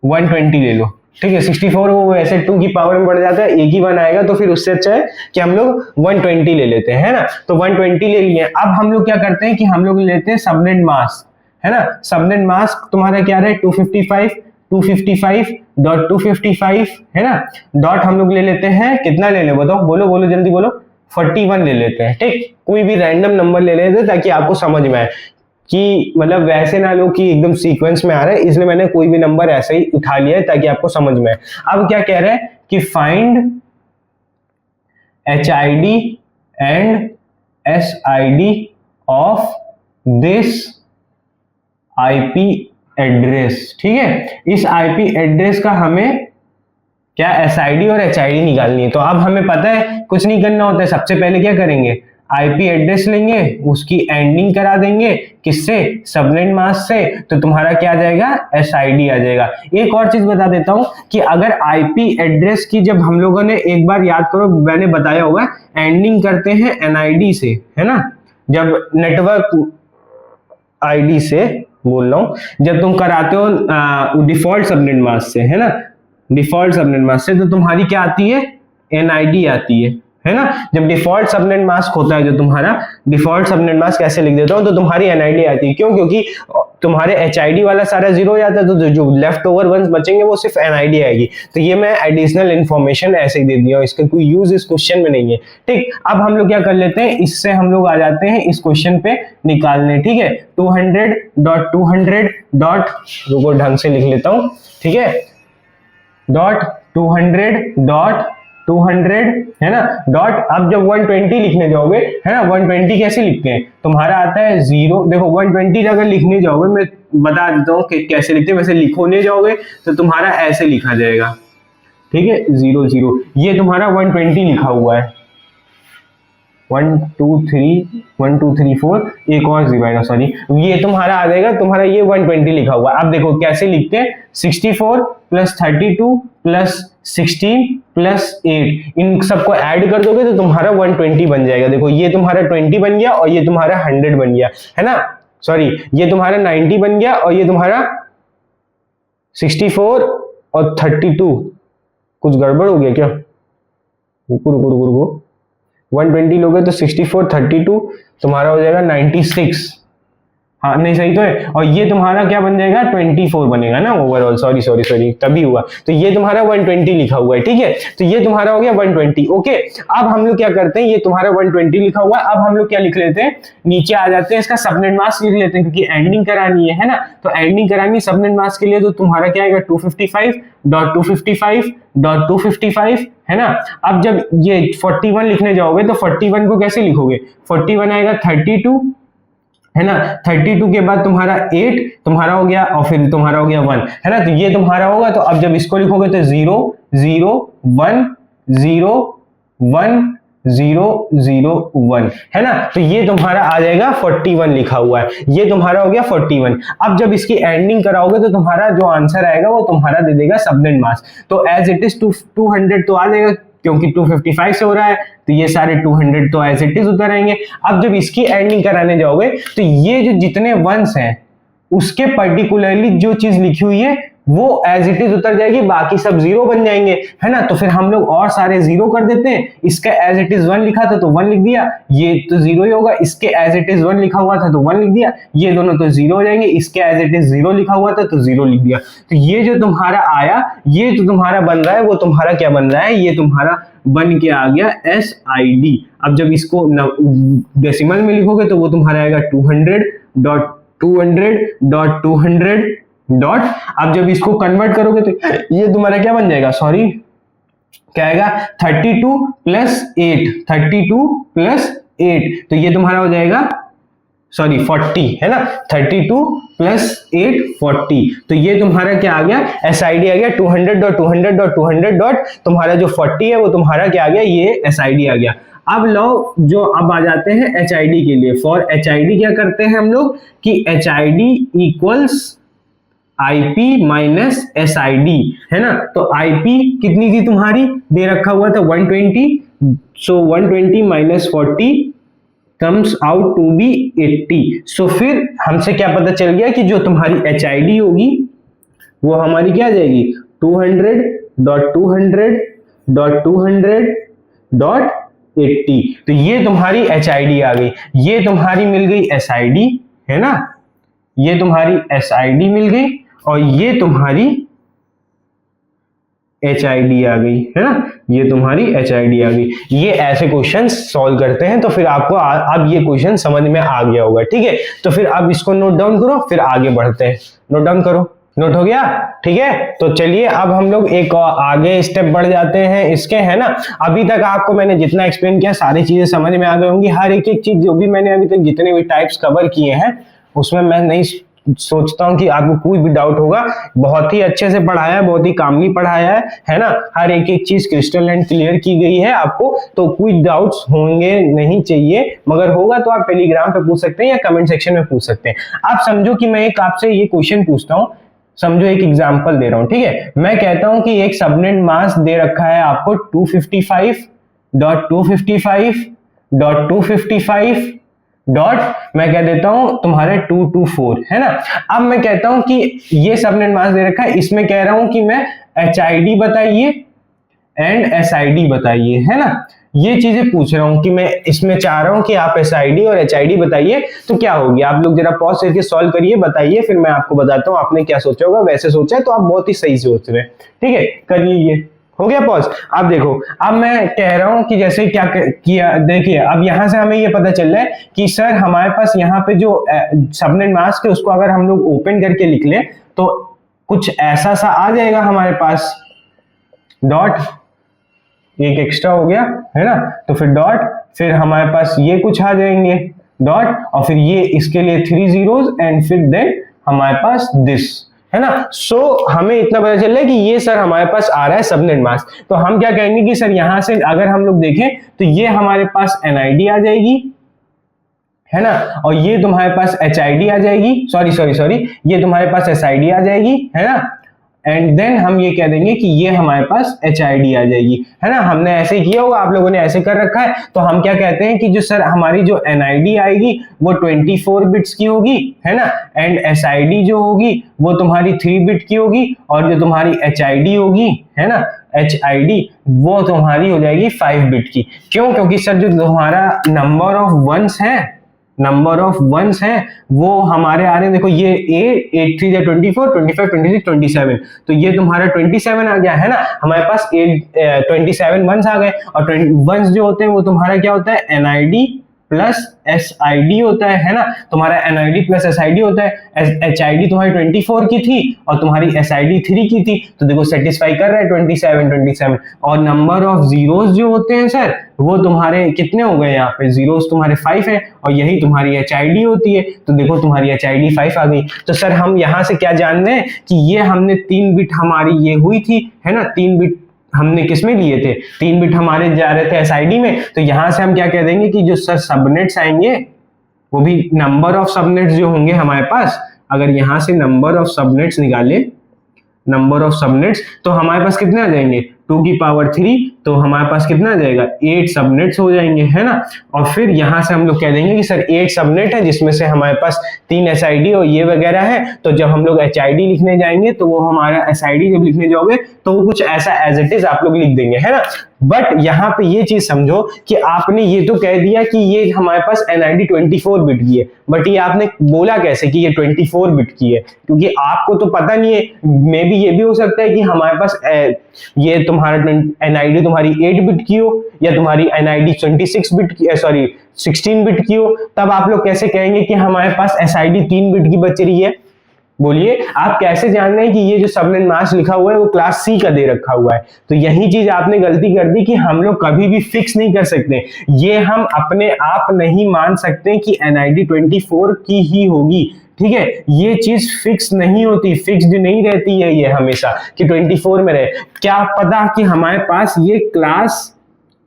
Speaker 1: 120 ले लो। ठीक है, 64 वो ऐसे 2 की पावर में बढ़ जाता है, एक ही 1 आएगा, तो फिर उससे अच्छा है कि हम लोग 120 ले लेते हैं, है ना। तो 120 ले लिए। अब हम लोग क्या करते हैं कि हम लोग लेते हैं सबनेट मास्क, है ना। सबनेट मास्क तुम्हारा क्या है, 255.255 है ना। डॉट हम लोग ले लेते हैं, कितना ले ले बताओ, बोलो बोलो जल्दी बोलो, 41 ले लेते हैं। ठीक, कोई भी रैंडम नंबर ले लेते हैं ताकि आपको समझ में आए कि मतलब वैसे ना लो कि एकदम सीक्वेंस में आ रहा है, इसलिए मैंने कोई भी नंबर ऐसे ही उठा लिया है ताकि आपको समझ में आए। अब क्या कह रहे हैं कि find HID and SID of this IP address. ठीक है, इस IP एड्रेस का हमें क्या SID और HID निकालनी है। तो अब हमें पता है कुछ नहीं करना होता है, सबसे पहले क्या करेंगे, IP एड्रेस लेंगे, उसकी एंडिंग करा देंगे किससे, सबनेट मास्क से, तो तुम्हारा क्या आ जाएगा, SID आ जाएगा। एक और चीज बता देता हूं कि अगर IP एड्रेस की जब हम लोगों ने, एक बार याद करो मैंने बताया होगा, एंडिंग करते हैं NID से, है ना, जब नेटवर्क ID से बोल रहा हूं, जब तुम कराते हो डिफॉल्ट सबनेट मास्क से, है ना, डिफॉल्ट सबनेट मास्क से, तो तुम्हारी क्या आती है, NID आती है ना। जब डिफॉल्ट सबनेट मास्क होता है जो तुम्हारा, डिफॉल्ट सबनेट मास्क ऐसे लिख देता हूं तो तुम्हारी NID आती है। क्यों? क्योंकि तुम्हारे HID वाला सारा 0 हो जाता है, तो जो लेफ्ट ओवर वंस बचेंगे वो सिर्फ NID आएगी। तो ये मैं एडिशनल इन्फॉर्मेशन ऐसे ही दे दिया हूं, इसका कोई यूज इस क्वेश्चन में नहीं है। ठीक, अब हम लोग क्या कर लेते हैं, इससे हम लोग आ जाते हैं इस क्वेश्चन पे निकालने। ठीक है, 200.200 डॉट, रुको ढंग से लिख लेता हूं, ठीक है, डॉट 200.200 है ना, डॉट। अब जब 120 लिखने जाओगे, है ना, 120 कैसे लिखते हैं, तुम्हारा आता है 0। देखो 120 अगर लिखने जाओगे, मैं बता देता हूँ कि कैसे लिखते हैं। वैसे लिखोने जाओगे तो तुम्हारा ऐसे लिखा जाएगा, ठीक है, 0 0, ये तुम्हारा 120 लिखा हुआ है, 1 2 3 1 2 3 4, एक और 0 आएगा, सॉरी, ये तुम्हारा आ जाएगा, तुम्हारा ये 120 लिखा हुआ है। अब देखो कैसे लिखते हैं, 64 प्लस 32 प्लस 16 प्लस 8, इन सबको ऐड कर दोगे तो तुम्हारा 120 बन जाएगा। देखो ये तुम्हारा 20 बन गया और ये तुम्हारा 100 बन गया, है ना, सॉरी, ये तुम्हारा 90 बन गया और ये तुम्हारा 64 और 32, कुछ गड़बड़ हो गया क्या, रुको रुको रुको रुको, 120 लोगे तो 64 32 तुम्हारा हो जाएगा 96, हाँ नहीं सही तो है, और ये तुम्हारा क्या बन जाएगा, 24 बनेगा ना ओवरऑल, सॉरी सॉरी सॉरी तभी हुआ, तो ये तुम्हारा 120 लिखा हुआ है, ठीक है, तो ये तुम्हारा हो गया 120। ओके, अब हम लोग क्या करते हैं, ये तुम्हारा 120 लिखा हुआ है, अब हम लोग क्या लिख लेते हैं, नीचे आ जाते हैं, इसका सबनेट मास्क लिख लेते हैं, क्योंकि एंडिंग करानी है ना, तो एंडिंग करानी सबनेट मास्क के लिए, तो तुम्हारा क्या आएगा 255.255.255 है ना। अब जब ये 41 लिखने जाओगे तो 41 को कैसे लिखोगे, 41 आएगा 32 है ना, 32 के बाद तुम्हारा 8 तुम्हारा हो गया और फिर तुम्हारा हो गया 1 है ना, तो ये तुम्हारा होगा। तो अब जब इसको लिखोगे तो 0 0 1 0 1 001 है ना। तो ये तुम्हारा आ जाएगा 41 लिखा हुआ है, ये तुम्हारा हो गया 41। अब जब इसकी एंडिंग कराओगे तो तुम्हारा जो आंसर आएगा वो तुम्हारा दे देगा सबनेट मास। तो एज इट इज 200 तो आ जाएगा क्योंकि 255 से हो रहा है, तो ये सारे 200 तो एज इट इज उतर आएंगे। अब जब इसकी एंडिंग कराने जाओगे तो ये जो जितने वंस हैं उसके पर्टिकुलरली जो चीज लिखी हुई है वो एज इट इज उतर जाएगी, बाकी सब जीरो बन जाएंगे, है ना। तो फिर हम लोग और सारे जीरो कर देते हैं। इसका एज इट इज 1 लिखा था तो 1 लिख दिया, ये तो जीरो ही होगा। इसके एज इट इज 1 लिखा हुआ था तो 1 लिख दिया, ये दोनों तो जीरो हो जाएंगे। इसके एज इट इज 0 लिखा हुआ था तो 0 लिख दिया। तो ये जो तुम्हारा आया, ये जो तुम्हारा बन रहा है वो तुम्हारा क्या बन रहा है, ये तुम्हारा बन के आ गया SID। अब जब इसको डेसिमल में लिखोगे तो वो तुम्हारा आएगा 200.200.200 डॉट। अब जब इसको कन्वर्ट करोगे तो ये तुम्हारा क्या बन जाएगा, सॉरी क्या आएगा, 32 प्लस 8, 32 प्लस 8, तो ये तुम्हारा हो जाएगा सॉरी 40, है ना। 32 प्लस 8 40, तो ये तुम्हारा क्या आ गया, SID आ गया 200.200.200 तुम्हारा जो 40 है वो तुम्हारा क्या आ गया, ये SID आ गया। अब लो जो अब आ जाते हैं HID के लिए। फॉर HID क्या करते हैं हम लोग कि HID equals IP minus SID, है ना। तो IP कितनी थी तुम्हारी, दे रखा हुआ था 120, so 120 minus 40 comes out to be 80। So फिर हमसे क्या पता चल गया कि जो तुम्हारी HID होगी वो हमारी क्या आ जाएगी, 200.200.200.80। तो ये तुम्हारी HID आ गई, ये तुम्हारी मिल गई SID, है ना, ये तुम्हारी SID मिल गई और ये तुम्हारी HID आ गई, है ना, ये तुम्हारी HID आ गई। ये ऐसे क्वेश्चन सॉल्व करते हैं। तो फिर आपको अब ये क्वेश्चन समझ में आ गया होगा, ठीक है। तो फिर अब इसको नोट डाउन करो, फिर आगे बढ़ते हैं। नोट डाउन करो, नोट हो गया, ठीक है। तो चलिए अब हम लोग एक आगे स्टेप बढ़ जाते हैं इसके, है ना। अभी तक आपको मैंने जितना एक्सप्लेन किया सारी चीजें समझ में आ गई होंगी। हर एक चीज जो भी मैंने अभी तक जितने भी टाइप्स कवर किए हैं उसमें मैं नहीं सोचता हूं कि आपको कोई भी डाउट होगा। बहुत ही अच्छे से पढ़ाया है, बहुत ही कामली पढ़ाया है ना। हर एक एक चीज क्रिस्टल एंड क्लियर की गई है आपको, तो कोई डाउट्स होंगे नहीं चाहिए। मगर होगा तो आप टेलीग्राम पे पूछ सकते हैं या कमेंट सेक्शन में पूछ सकते हैं। आप समझो कि मैं एक आपसे ये क्वेश्चन पूछता हूं, समझो एक एग्जांपल दे रहा हूं, ठीक है। मैं कहता हूं कि एक सबनेट मास दे रखा है आपको 255.255.255 डॉट, मैं कह देता हूं तुम्हारे 224, है ना। अब मैं कहता हूं कि ये सबनेट मास दे रखा है, इसमें कह रहा हूं कि मैं HID बताइए एंड SID बताइए, है ना। ये चीजें पूछ रहा हूं कि मैं इसमें चाह रहा हूं कि आप SID और HID बताइए, तो क्या होगी। आप लोग जरा पॉज करके सॉल्व करिए, बताइए, फिर मैं आपको बताता हूं आपने क्या सोचा होगा। वैसे सोचा है तो आप बहुत ही सही सोच रहे हैं, ठीक है। करिए, ये हो गया पॉज। अब देखो, अब मैं कह रहा हूं कि जैसे क्या किया, देखिए अब यहां से हमें ये पता चल रहा है कि सर हमारे पास यहाँ पे जो सबनेट मास्क है उसको अगर हम लोग ओपन करके लिख लें तो कुछ ऐसा सा आ जाएगा हमारे पास, डॉट एक एक्स्ट्रा हो गया, है ना। तो फिर डॉट, फिर हमारे पास ये कुछ आ जाएंगे डॉट, और फिर ये इसके लिए 3 zeros एंड फिर देन हमारे पास दिस, है ना। सो हमें इतना पता चल रहा है कि ये सर हमारे पास आ रहा है सबनेट मास्क। तो हम क्या कहेंगे कि सर यहां से अगर हम लोग देखें तो ये हमारे पास NID आ जाएगी, है ना, और ये तुम्हारे पास HID आ जाएगी, सॉरी ये तुम्हारे पास SID आ जाएगी, है ना। एंड देन हम ये कह देंगे कि ये हमारे पास HID आ जाएगी, है ना। हमने ऐसे किया होगा, आप लोगों ने ऐसे कर रखा है। तो हम क्या कहते हैं कि जो सर हमारी जो NID आएगी वो 24 बिट्स की होगी, है ना, एंड SID जो होगी वो तुम्हारी 3 बिट की होगी, और जो तुम्हारी HID होगी, है ना, HID वो तुम्हारी हो जाएगी 5 बिट की। क्यों, क्योंकि सर जो तुम्हारा नंबर ऑफ वंस है वो हमारे आ रहे हैं, देखो ये 8 3 24 25 26 27, तो ये तुम्हारा 27 आ गया, है ना। हमारे पास 27 वंस आ गए, और वंस जो होते हैं वो तुम्हारा क्या होता है, NID प्लस SID होता है ना। तुम्हारा NID प्लस SID होता है। HID तुम्हारी 24 की थी और तुम्हारी SID 3 की थी, तो देखो सेटिस्फाई कर रहा है 27। और नंबर ऑफ जीरोस जो होते हैं सर वो तुम्हारे कितने हो गए, यहाँ पे जीरोस तुम्हारे 5 है, और यही तुम्हारी HID होती है, तो देखो तुम्हारी HID 5 आ गई। तो सर हम यहाँ से क्या जान रहे हैं कि ये हमने 3 बिट हमारी ये हुई थी, है ना, 3 बिट हमने किस में लिए थे, 3 बिट हमारे जा रहे थे एसआईडी में, तो यहां से हम क्या कह देंगे कि जो सर सबनेट्स आएंगे वो भी नंबर ऑफ सबनेट्स जो होंगे हमारे पास, अगर यहां से नंबर ऑफ सबनेट्स निकाले, नंबर ऑफ सबनेट्स, तो हमारे पास कितने आ जाएंगे 2 की पावर 3, तो हमारे पास कितना आ जाएगा 8 सबनेट्स हो जाएंगे, है ना। और फिर यहां से हम लोग कह देंगे कि सर 8 सबनेट है जिसमें से हमारे पास 3 एसआईडी और ये वगैरह है, तो जब हम लोग एचआईडी लिखने जाएंगे तो वो हमारा एसआईडी जब लिखने जाओगे तो वो कुछ ऐसा एज इट इज आप लोग लिख देंगे, है ना। बट यहाँ पे ये चीज समझो कि आपने ये तो कह दिया कि ये हमारे पास एनआईडी 24 बिट की है, बट ये आपने बोला कैसे कि ये 24 बिट की है, क्योंकि आपको तो पता नहीं है। मे बी ये भी हो सकता है कि हमारे पास ये तुम्हारा एनआईडी तुम्हारी 8 बिट की हो या तुम्हारी एनआईडी 26 बिट की, सॉरी 16 बिट की हो, तब आप लोग कैसे कहेंगे कि हमारे पास एसआईडी 3 बिट की बच रही है। बोलिए आप कैसे जान रहे हैं कि ये जो सबनेट मास्क लिखा हुआ है वो क्लास सी का दे रखा हुआ है। तो यही चीज आपने गलती कर दी कि हम लोग कभी भी फिक्स नहीं कर सकते, ये हम अपने आप नहीं मान सकते कि एनआईडी 24 की ही होगी, ठीक है। ये चीज फिक्स नहीं होती, फिक्स्ड नहीं रहती है ये हमेशा कि 24 में रहे। क्या पता कि हमारे पास ये क्लास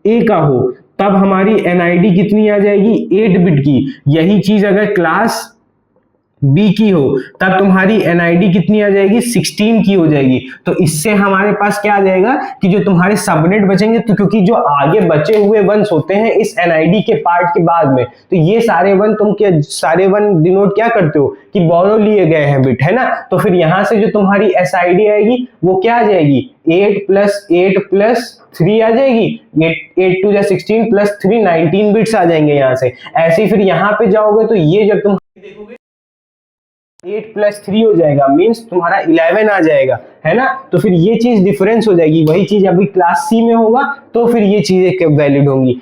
Speaker 1: ए का हो, तब हमारी एनआईडी कितनी आ जाएगी 8 बिट की। यही चीज अगर क्लास बी की हो तब तुम्हारी एनआईडी कितनी आ जाएगी 16 की हो जाएगी। तो इससे हमारे पास क्या आ जाएगा कि जो तुम्हारे सबनेट बचेंगे, तो क्योंकि जो आगे बचे हुए वंस होते हैं इस एनआईडी के पार्ट के बाद में, तो ये सारे वन तुम क्या सारे वन डिनोट क्या करते हो कि बोरो लिए गए हैं बिट, है ना। तो फिर यहां से जो तुम्हारी एसआईडी आएगी वो क्या आ जाएगी 8 + 8 + 3 आ जाएगी, 8 2 16 + 3 19 बिट्स आ जाएंगे यहां से। ऐसे फिर यहां पे जाओगे तो ये जब तुम देखोगे 8 + 3 हो जाएगा, मींस तुम्हारा 11 आ जाएगा, है ना। तो फिर ये चीज डिफरेंस हो जाएगी, वही चीज अभी क्लास सी में होगा तो फिर ये चीजें वैलिड होंगी।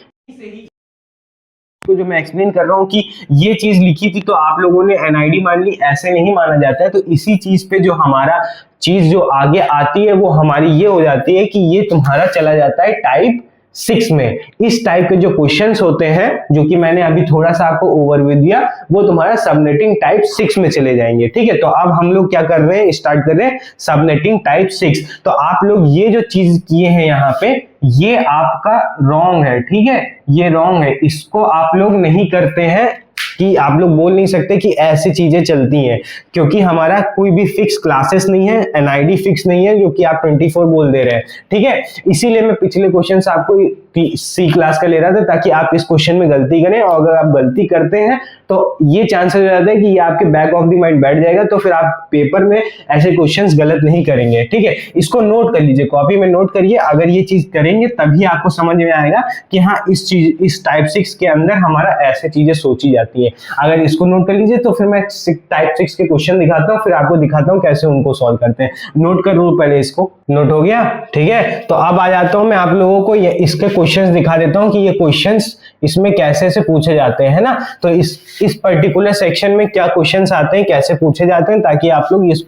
Speaker 1: तो जो मैं एक्सप्लेन कर रहा हूं कि ये चीज लिखी थी तो आप लोगों ने एनआईडी मान ली, ऐसे नहीं माना जाता है। तो इसी चीज पे जो हमारा चीज जो आगे आती है वो हमारी ये हो जाती है कि ये तुम्हारा चला जाता है टाइप 6 में। इस टाइप के जो क्वेश्चंस होते हैं, जो कि मैंने अभी थोड़ा सा आपको ओवरव्यू दिया, वो तुम्हारा सबनेटिंग टाइप 6 में चले जाएंगे, ठीक है। तो अब हम लोग क्या कर रहे हैं, स्टार्ट कर रहे हैं सबनेटिंग टाइप 6। तो आप लोग ये जो चीज किए हैं यहाँ पे, ये आपका रॉन्ग है, ठीक है, ये रॉन्ग है। इसको आप लोग नहीं करते हैं कि आप लोग बोल नहीं सकते कि ऐसी चीजें चलती हैं, क्योंकि हमारा कोई भी फिक्स क्लासेस नहीं है, एनआईडी फिक्स नहीं है, जो कि आप 24 बोल दे रहे हैं, ठीक है। इसीलिए मैं पिछले क्वेश्चन आपको सी क्लास का ले रहा था ताकि आप इस क्वेश्चन में गलती करें, और अगर आप गलती करते हैं तो ये चांसेस हो जाता है कि ये आपके बैक ऑफ द माइंड बैठ जाएगा, तो फिर आप पेपर में ऐसे क्वेश्चंस गलत नहीं करेंगे, ठीक है। इसको नोट कर लीजिए, कॉपी में नोट करिए। अगर ये चीज करेंगे तभी आपको समझ में आएगा कि हाँ इस टाइप 6 के अंदर हमारा ऐसे चीजें सोची जाती है। अगर इसको नोट कर लीजिए तो फिर मैं टाइप 6 के क्वेश्चन दिखाता हूँ, फिर आपको दिखाता हूँ कैसे उनको सॉल्व करते हैं। नोट कर लो पहले, इसको नोट हो गया, ठीक है। तो अब आ जाता हूँ मैं आप लोगों को इसके क्वेश्चंस दिखा देता हूँ कि ये क्वेश्चंस इसमें कैसे से पूछे जाते हैं ना। तो इस पर्टिकुलर सेक्शन में क्या क्वेश्चंस आते हैं, कैसे पूछे जाते हैं, ताकि आप लोग इस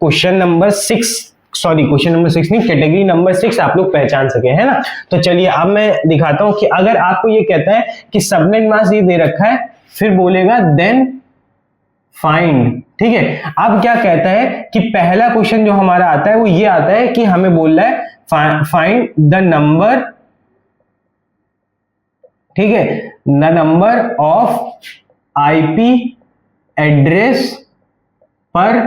Speaker 1: क्वेश्चन नंबर 6 नहीं, कैटेगरी नंबर 6 आप लोग पहचान सके, है ना। तो चलिए अब मैं दिखाता हूं कि अगर आपको ये कहता है कि सबनेट मास्क ये दे रखा है, फिर बोलेगा देन फाइंड, ठीक है। अब क्या कहता है कि पहला क्वेश्चन जो हमारा आता है वो ये आता है कि हमें बोल रहा है फाइंड द नंबर, ठीक है, the number of IP address पर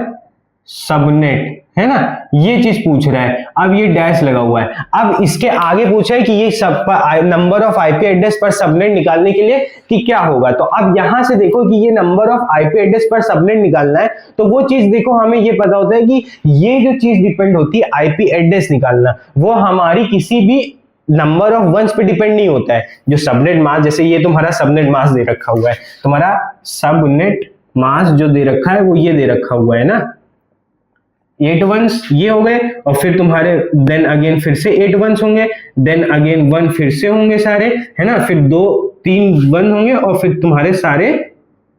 Speaker 1: सबनेट, है ना, ये चीज पूछ रहा है। अब ये डैश लगा हुआ है। अब इसके आगे पूछा है कि ये सब नंबर ऑफ आईपी एड्रेस पर सबनेट निकालने के लिए कि क्या होगा। तो अब यहां से देखो कि ये नंबर ऑफ आईपी एड्रेस पर सबनेट निकालना है, तो वो चीज देखो हमें ये पता होता है कि ये जो चीज डिपेंड होती है आईपी एड्रेस निकालना, वो हमारी किसी भी नंबर ऑफ वंस पे डिपेंड नहीं होता है। जो सबनेट मास्क, जैसे ये तुम्हारा सबनेट मास्क दे रखा हुआ है, तुम्हारा सबनेट मास्क जो दे रखा है वो ये दे रखा हुआ है ना, 8 वंस ये हो गए, और फिर तुम्हारे देन अगेन फिर से 8 वंस होंगे, देन अगेन 1 फिर से होंगे सारे, है ना, फिर 2 3 1 होंगे, और फिर तुम्हारे सारे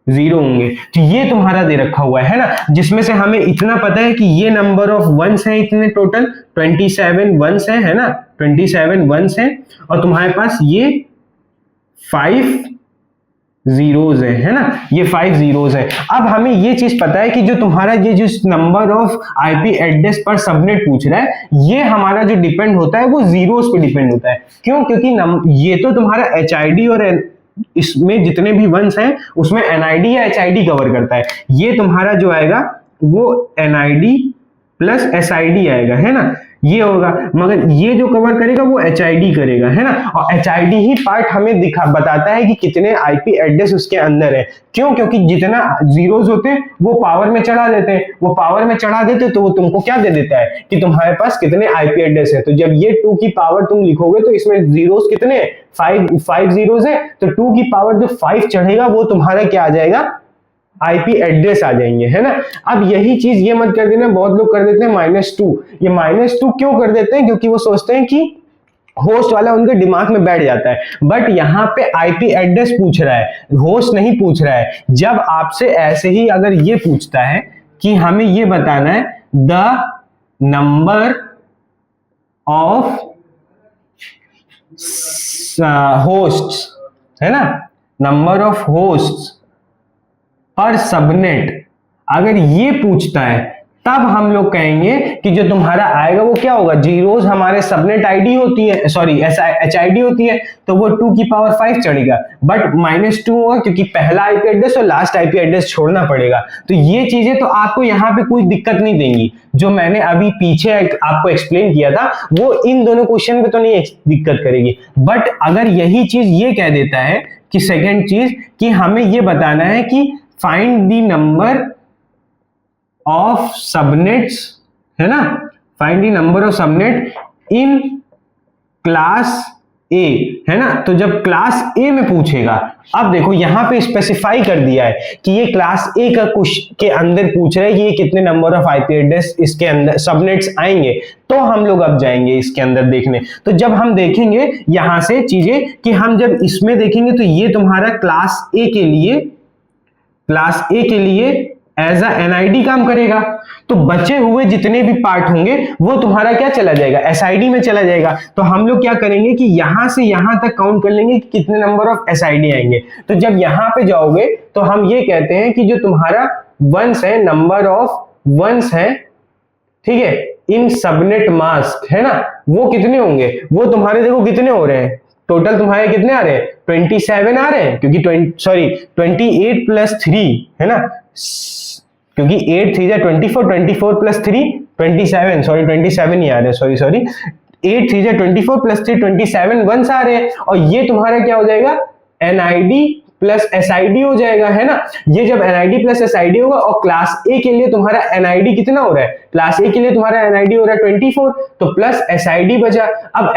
Speaker 1: 0 होंगे। तो ये तुम्हारा दे रखा हुआ है ना, जिसमें से हमें इतना पता है कि ये नंबर ऑफ वंस है इतने टोटल 27 वंस है ना, 27 वंस है, और तुम्हारे पास ये 5 जीरोज है ना, ये 5 जीरोज है। अब हमें ये चीज पता है कि जो तुम्हारा ये जो नंबर ऑफ आईपी एड्रेस पर सबनेट पूछ रहा है, ये हमारा जो डिपेंड होता है वो जीरोस पे डिपेंड होता है। क्यों? क्योंकि ये तो तुम्हारा एचआईडी और इसमें जितने भी वंस हैं उसमें एनआईडी या एचआईडी कवर करता है। ये तुम्हारा जो आएगा वो एनआईडी प्लस एसआईडी आएगा, है ना, ये होगा। मगर ये जो कवर करेगा वो एचआईडी करेगा, है ना। और एचआईडी ही पार्ट हमें बताता है कि कितने आईपी एड्रेस उसके अंदर है। क्यों? क्योंकि जितना जीरोस होते हैं वो पावर में चढ़ा देते हैं, वो पावर में चढ़ा देते तो वो तुमको क्या दे देता है कि तुम्हारे पास कितने आईपी एड्रेस है। तो जब ये 2 की पावर तुम लिखोगे तो इसमें जीरोस कितने, 5 जीरोस है, तो 2 की पावर जो 5 चढ़ेगा वो तुम्हारा क्या आ जाएगा, आईपी एड्रेस आ जाएंगे, है ना। अब यही चीज ये मत कर देना, बहुत लोग कर देते हैं -2। ये -2 क्यों कर देते हैं? क्योंकि वो सोचते हैं कि होस्ट वाला उनके दिमाग में बैठ जाता है। बट यहाँ पे आईपी एड्रेस पूछ रहा है, होस्ट नहीं पूछ रहा है। जब आपसे ऐसे ही अगर ये पूछता है कि हमें ये बताना है द नंबर ऑफ होस्ट्स, है ना, नंबर ऑफ होस्ट्स पर सबनेट, अगर ये पूछता है तब हम लोग कहेंगे कि जो तुम्हारा आएगा वो क्या होगा, जीरोस हमारे सबनेट आईडी होती है, सॉरी एचआईडी होती है, तो वो 2 की पावर 5 चढ़ेगा। बट -2 होगा क्योंकि पहला आईपी एड्रेस और लास्ट आईपी एड्रेस छोड़ना पड़ेगा। तो ये चीजें तो आपको यहाँ पे कोई दिक्कत नहीं देंगी। जो मैंने अभी पीछे आपको एक्सप्लेन किया था वो इन दोनों क्वेश्चन पे तो नहीं दिक्कत करेगी। बट अगर यही चीज ये कह देता है कि सेकेंड चीज कि हमें ये बताना है कि find the number of subnets, है ना, find the number of subnet in class ए, है ना। तो जब क्लास ए में पूछेगा, अब देखो यहां पे स्पेसिफाई कर दिया है कि ये क्लास ए का क्वेश्चन के अंदर पूछ रहा है कि ये कितने नंबर ऑफ आईपी एड्रेस इसके अंदर सबनेट्स आएंगे। तो हम लोग अब जाएंगे इसके अंदर देखने। तो जब हम देखेंगे यहां से चीजें कि हम जब इसमें देखेंगे तो ये तुम्हारा क्लास ए के लिए एज अ एनआईडी काम करेगा। तो बचे हुए जितने भी पार्ट होंगे वो तुम्हारा क्या चला जाएगा, एसआईडी में चला जाएगा। तो हम लोग क्या करेंगे कि यहां से यहां तक काउंट कर लेंगे कि कितने नंबर ऑफ एसआईडी आएंगे। तो जब यहां पे जाओगे तो हम ये कहते हैं कि जो तुम्हारा वंस है, नंबर ऑफ वंस है, ठीक है, इन सबनेट मास्क, है ना, वो कितने होंगे, वो तुम्हारे देखो कितने हो रहे हैं, टोटल तुम्हारे कितने आ रहे हैं, 27 आ रहे हैं। क्योंकि 28 प्लस 3, है ना, क्योंकि 8 3 24, 24 प्लस 3 27, सॉरी 27 ही आ रहे हैं, सॉरी 8 3 24 प्लस 3 27 वंस आ रहे हैं। और ये तुम्हारा क्या हो जाएगा, एनआईडी प्लस एसआईडी हो जाएगा, है ना। ये जब एनआईडी प्लस एसआईडी होगा और क्लास ए के लिए तुम्हारा एनआईडी कितना हो रहा है, क्लास ए के लिए तुम्हारा एनआईडी हो रहा है 24, तो प्लस एसआईडी बचा। अब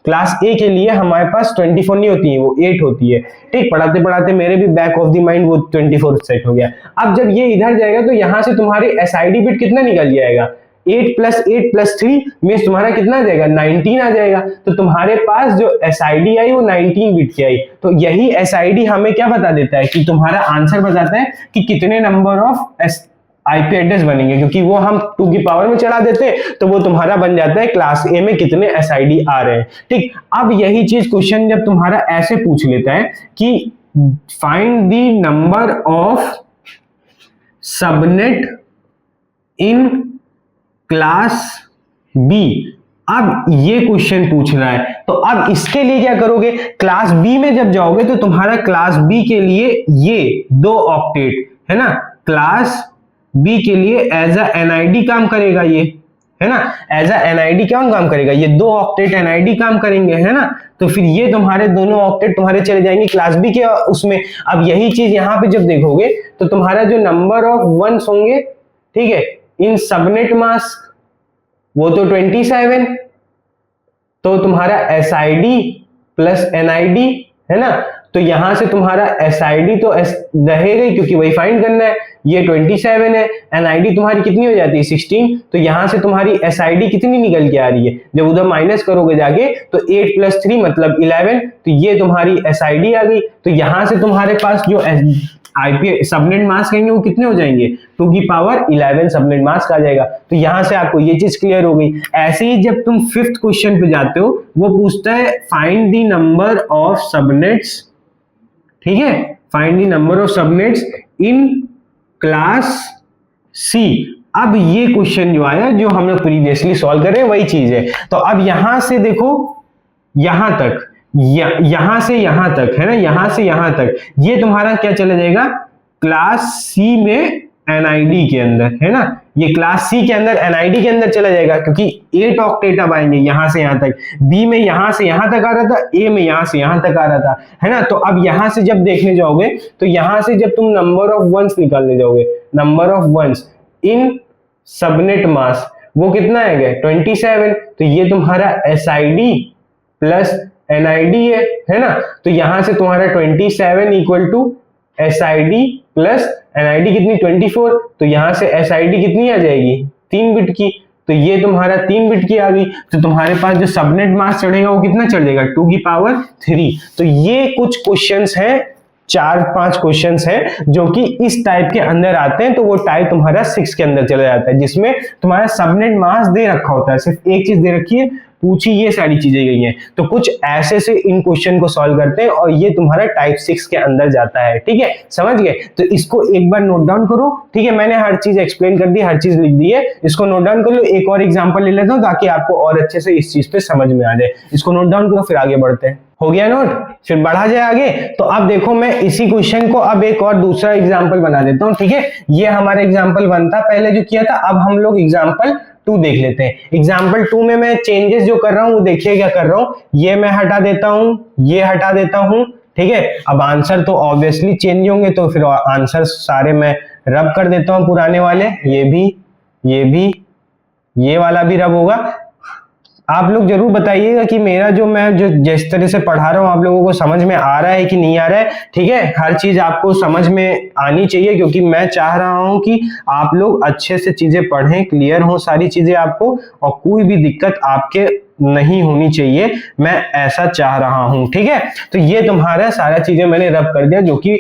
Speaker 1: क्लास ए के लिए हमारे पास 24 नहीं होती है, वो 8 होती है। ठीक, पढ़ाते पढ़ाते मेरे भी बैक ऑफ द माइंड वो 24 सेट हो गया। अब जब ये इधर जाएगा तो यहां से तुम्हारी एसआईडी बिट कितना निकल जाएगा, 8 प्लस 3 में तुम्हारा कितना आ जाएगा, 19 आ जाएगा। तो तुम्हारे पास जो एसआईडी आई वो 19 बिट की आई। तो यही एसआईडी हमें क्या बता देता है कि तुम्हारा आंसर बताता है कि कितने नंबर ऑफ आईपी एड्रेस बनेंगे, क्योंकि वो हम 2 की पावर में चढ़ा देते हैं तो वो तुम्हारा बन जाता है क्लास ए में कितने एसआईडी आ रहे हैं। ठीक, अब यही चीज क्वेश्चन जब तुम्हारा ऐसे पूछ लेता है कि find the number of subnet in class B, अब ये क्वेश्चन पूछ रहा है। तो अब इसके लिए क्या करोगे, क्लास बी में जब जाओगे तो तुम्हारा क्लास बी के लिए ये 2 ऑक्टेट, है ना, क्लास बी के लिए एज अ एनआईडी काम करेगा, ये, है ना, एज अ एनआईडी क्या काम करेगा, ये 2 ऑक्टेट एनआईडी काम करेंगे, है ना। तो फिर ये तुम्हारे दोनों ऑक्टेट तुम्हारे चले जाएंगे क्लास बी के उसमें। अब यही चीज यहाँ पे जब देखोगे तो तुम्हारा जो नंबर ऑफ वंस होंगे, ठीक है, इन सबनेट मास्क वो तो 27, तो तुम्हारा एसआईडी प्लस एनआईडी, है ना। तो यहां से तुम्हारा एसआईडी तो रहेगा क्योंकि वही फाइंड करना है, ये 27 है, एनआईडी तुम्हारी कितनी हो जाती है 16। तो यहां से तुम्हारी एसआईडी कितनी निकल के आ रही है, जब उधर माइनस करोगे जाके तो 8 प्लस 3 मतलब 11, तो ये तुम्हारी एसआईडी आ गई। तो यहां से तुम्हारे पास जो आईपी सबनेट मास्क आएंगे वो कितने हो जाएंगे, 2 की पावर 11 सबनेट मास्क आ जाएगा। तो यहां से आपको ये चीज क्लियर हो गई। ऐसे ही जब तुम 5th क्वेश्चन पे जाते हो वो पूछता है find the number of subnets ठीक है, find the number of subnets in class C. अब ये क्वेश्चन जो आया जो हम लोग प्रीवियसली सॉल्व कर रहे हैं वही चीज है। तो अब यहां से देखो यहां तक, यहां से यहां तक है ना, यहां से यहां तक, ये तुम्हारा क्या चला जाएगा क्लास सी में एनआईडी के अंदर, है ना, ये क्लास सी के अंदर एनआईडी के अंदर चला जाएगा, क्योंकि 8 ऑक्टेट अब आएंगे यहां से यहां तक, बी में यहां से यहां तक आ रहा था, ए में यहां से यहां तक आ रहा था, है ना। तो अब यहां से जब देखने जाओगे तो यहां से जब तुम नंबर ऑफ वंस निकालने जाओगे, number of ones in subnet mask, वो कितना आएगा 27। तो ये तुम्हारा एसआईडी प्लस एनआईडी है ना। तो यहां से तुम्हारा 27 equal to SID plus NID कितनी 24। तो यहां से एसआईडी कितनी आ जाएगी 3 बिट की, तो ये तुम्हारा 3 बिट की आ गई। तो तुम्हारे पास जो सबनेट मास चढ़ेगा वो कितना चढ़ जाएगा 2 की पावर 3। तो ये कुछ क्वेश्चंस हैं, 4-5 क्वेश्चंस हैं जो कि इस टाइप के अंदर आते हैं। तो वो टाइप तुम्हारा 6 के अंदर चला जाता है, जिसमें तुम्हारा सबनेट मास दे रखा होता है, सिर्फ एक चीज दे रखी है, पूछी ये सारी चीजें गई हैं। तो कुछ ऐसे से इन क्वेश्चन को सॉल्व करते हैं और ये तुम्हारा टाइप 6 के अंदर जाता है, ठीक है, समझ गए। तो इसको एक बार नोट डाउन करो, ठीक है, मैंने हर चीज एक्सप्लेन कर दी, हर चीज लिख दी है, इसको नोट डाउन कर लो। एक और एग्जांपल ले लेता हूं ताकि आपको और अच्छे से इस चीज पे समझ में आ जाए। इसको नोट डाउन करो, फिर आगे बढ़ते हैं। हो गया नोट, फिर बढ़ा जाए आगे। तो अब देखो मैं इसी क्वेश्चन को अब एक और दूसरा एग्जाम्पल बना देता हूँ, ठीक है। ये हमारा एग्जाम्पल 1 था पहले जो किया था, अब हम लोग एग्जाम्पल 2 देख लेते हैं। एग्जाम्पल 2 में मैं चेंजेस जो कर रहा हूं वो देखिए क्या कर रहा हूं, ये मैं हटा देता हूं, ये हटा देता हूं, ठीक है। अब आंसर तो ऑब्वियसली चेंज होंगे, तो फिर आंसर सारे मैं रब कर देता हूं, पुराने वाले, ये भी, ये वाला भी रब होगा। आप लोग जरूर बताइएगा कि मेरा जो मैं जो जिस तरह से पढ़ा रहा हूँ आप लोगों को समझ में आ रहा है कि नहीं आ रहा है, ठीक है। हर चीज आपको समझ में आनी चाहिए, क्योंकि मैं चाह रहा हूं कि आप लोग अच्छे से चीजें पढ़ें, क्लियर हो सारी चीजें आपको, और कोई भी दिक्कत आपके नहीं होनी चाहिए, मैं ऐसा चाह रहा हूं, ठीक है। तो ये तुम्हारा सारा चीजें मैंने रब कर दिया जो कि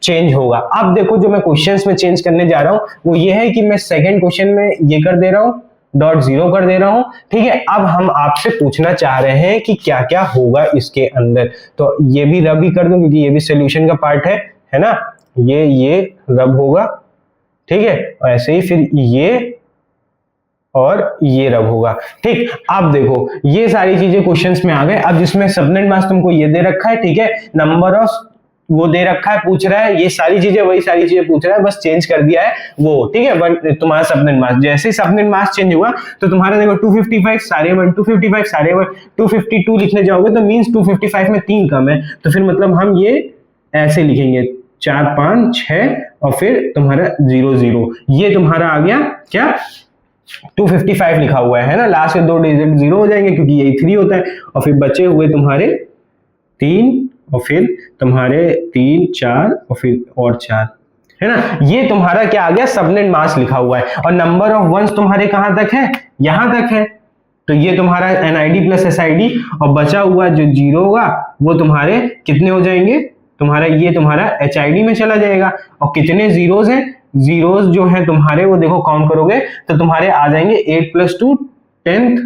Speaker 1: चेंज होगा। अब देखो जो मैं क्वेश्चंस में चेंज करने जा रहा हूं वो ये है कि मैं सेकंड क्वेश्चन में ये कर दे रहा हूं, .0 कर दे रहा हूं, ठीक है। अब हम आपसे पूछना चाह रहे हैं कि क्या क्या होगा इसके अंदर, तो ये भी रब ही कर दूं क्योंकि ये भी सोल्यूशन का पार्ट है ना। ये रब होगा, ठीक है, ऐसे ही फिर ये और ये रब होगा, ठीक। अब देखो ये सारी चीजें क्वेश्चंस में आ गए। अब जिसमें सबनेट मास तुमको ये दे रखा है, ठीक है, नंबर ऑफ वो दे रखा है, पूछ रहा है ये सारी चीजें, वही सारी चीजें पूछ रहा है, बस चेंज कर दिया है वो, ठीक है। तुम्हारा सबनेट मास, जैसे ही सबनेट मास चेंज हुआ तो तुम्हारा देखो 255 सारे 1, 255 सारे 1, 252 लिखने जाओगे तो मींस 255 में 3 कम है, तो फिर मतलब हम ये ऐसे लिखेंगे 4 5 6 और फिर तुम्हारा 0 0, ये तुम्हारा आ गया क्या 255 लिखा हुआ है ना। लास्ट के 2 डिजिट 0 हो जाएंगे क्योंकि यही 3 होता है, और फिर बचे हुए तुम्हारे 3 और फिर तुम्हारे 3 4 और फिर और 4, है ना। ये तुम्हारा क्या आ गया सबनेट मास लिखा हुआ है, और नंबर ऑफ वंस तुम्हारे कहां तक है, यहां तक है। तो ये तुम्हारा एनआईडी प्लस एसआईडी, और बचा हुआ जो 0 होगा वो तुम्हारे कितने हो जाएंगे, तुम्हारा ये तुम्हारा एचआईडी में चला जाएगा। और कितने जीरोस हैं, जीरोस जो है तुम्हारे वो देखो काउंट करोगे तो तुम्हारे आ जाएंगे 8 + 2 10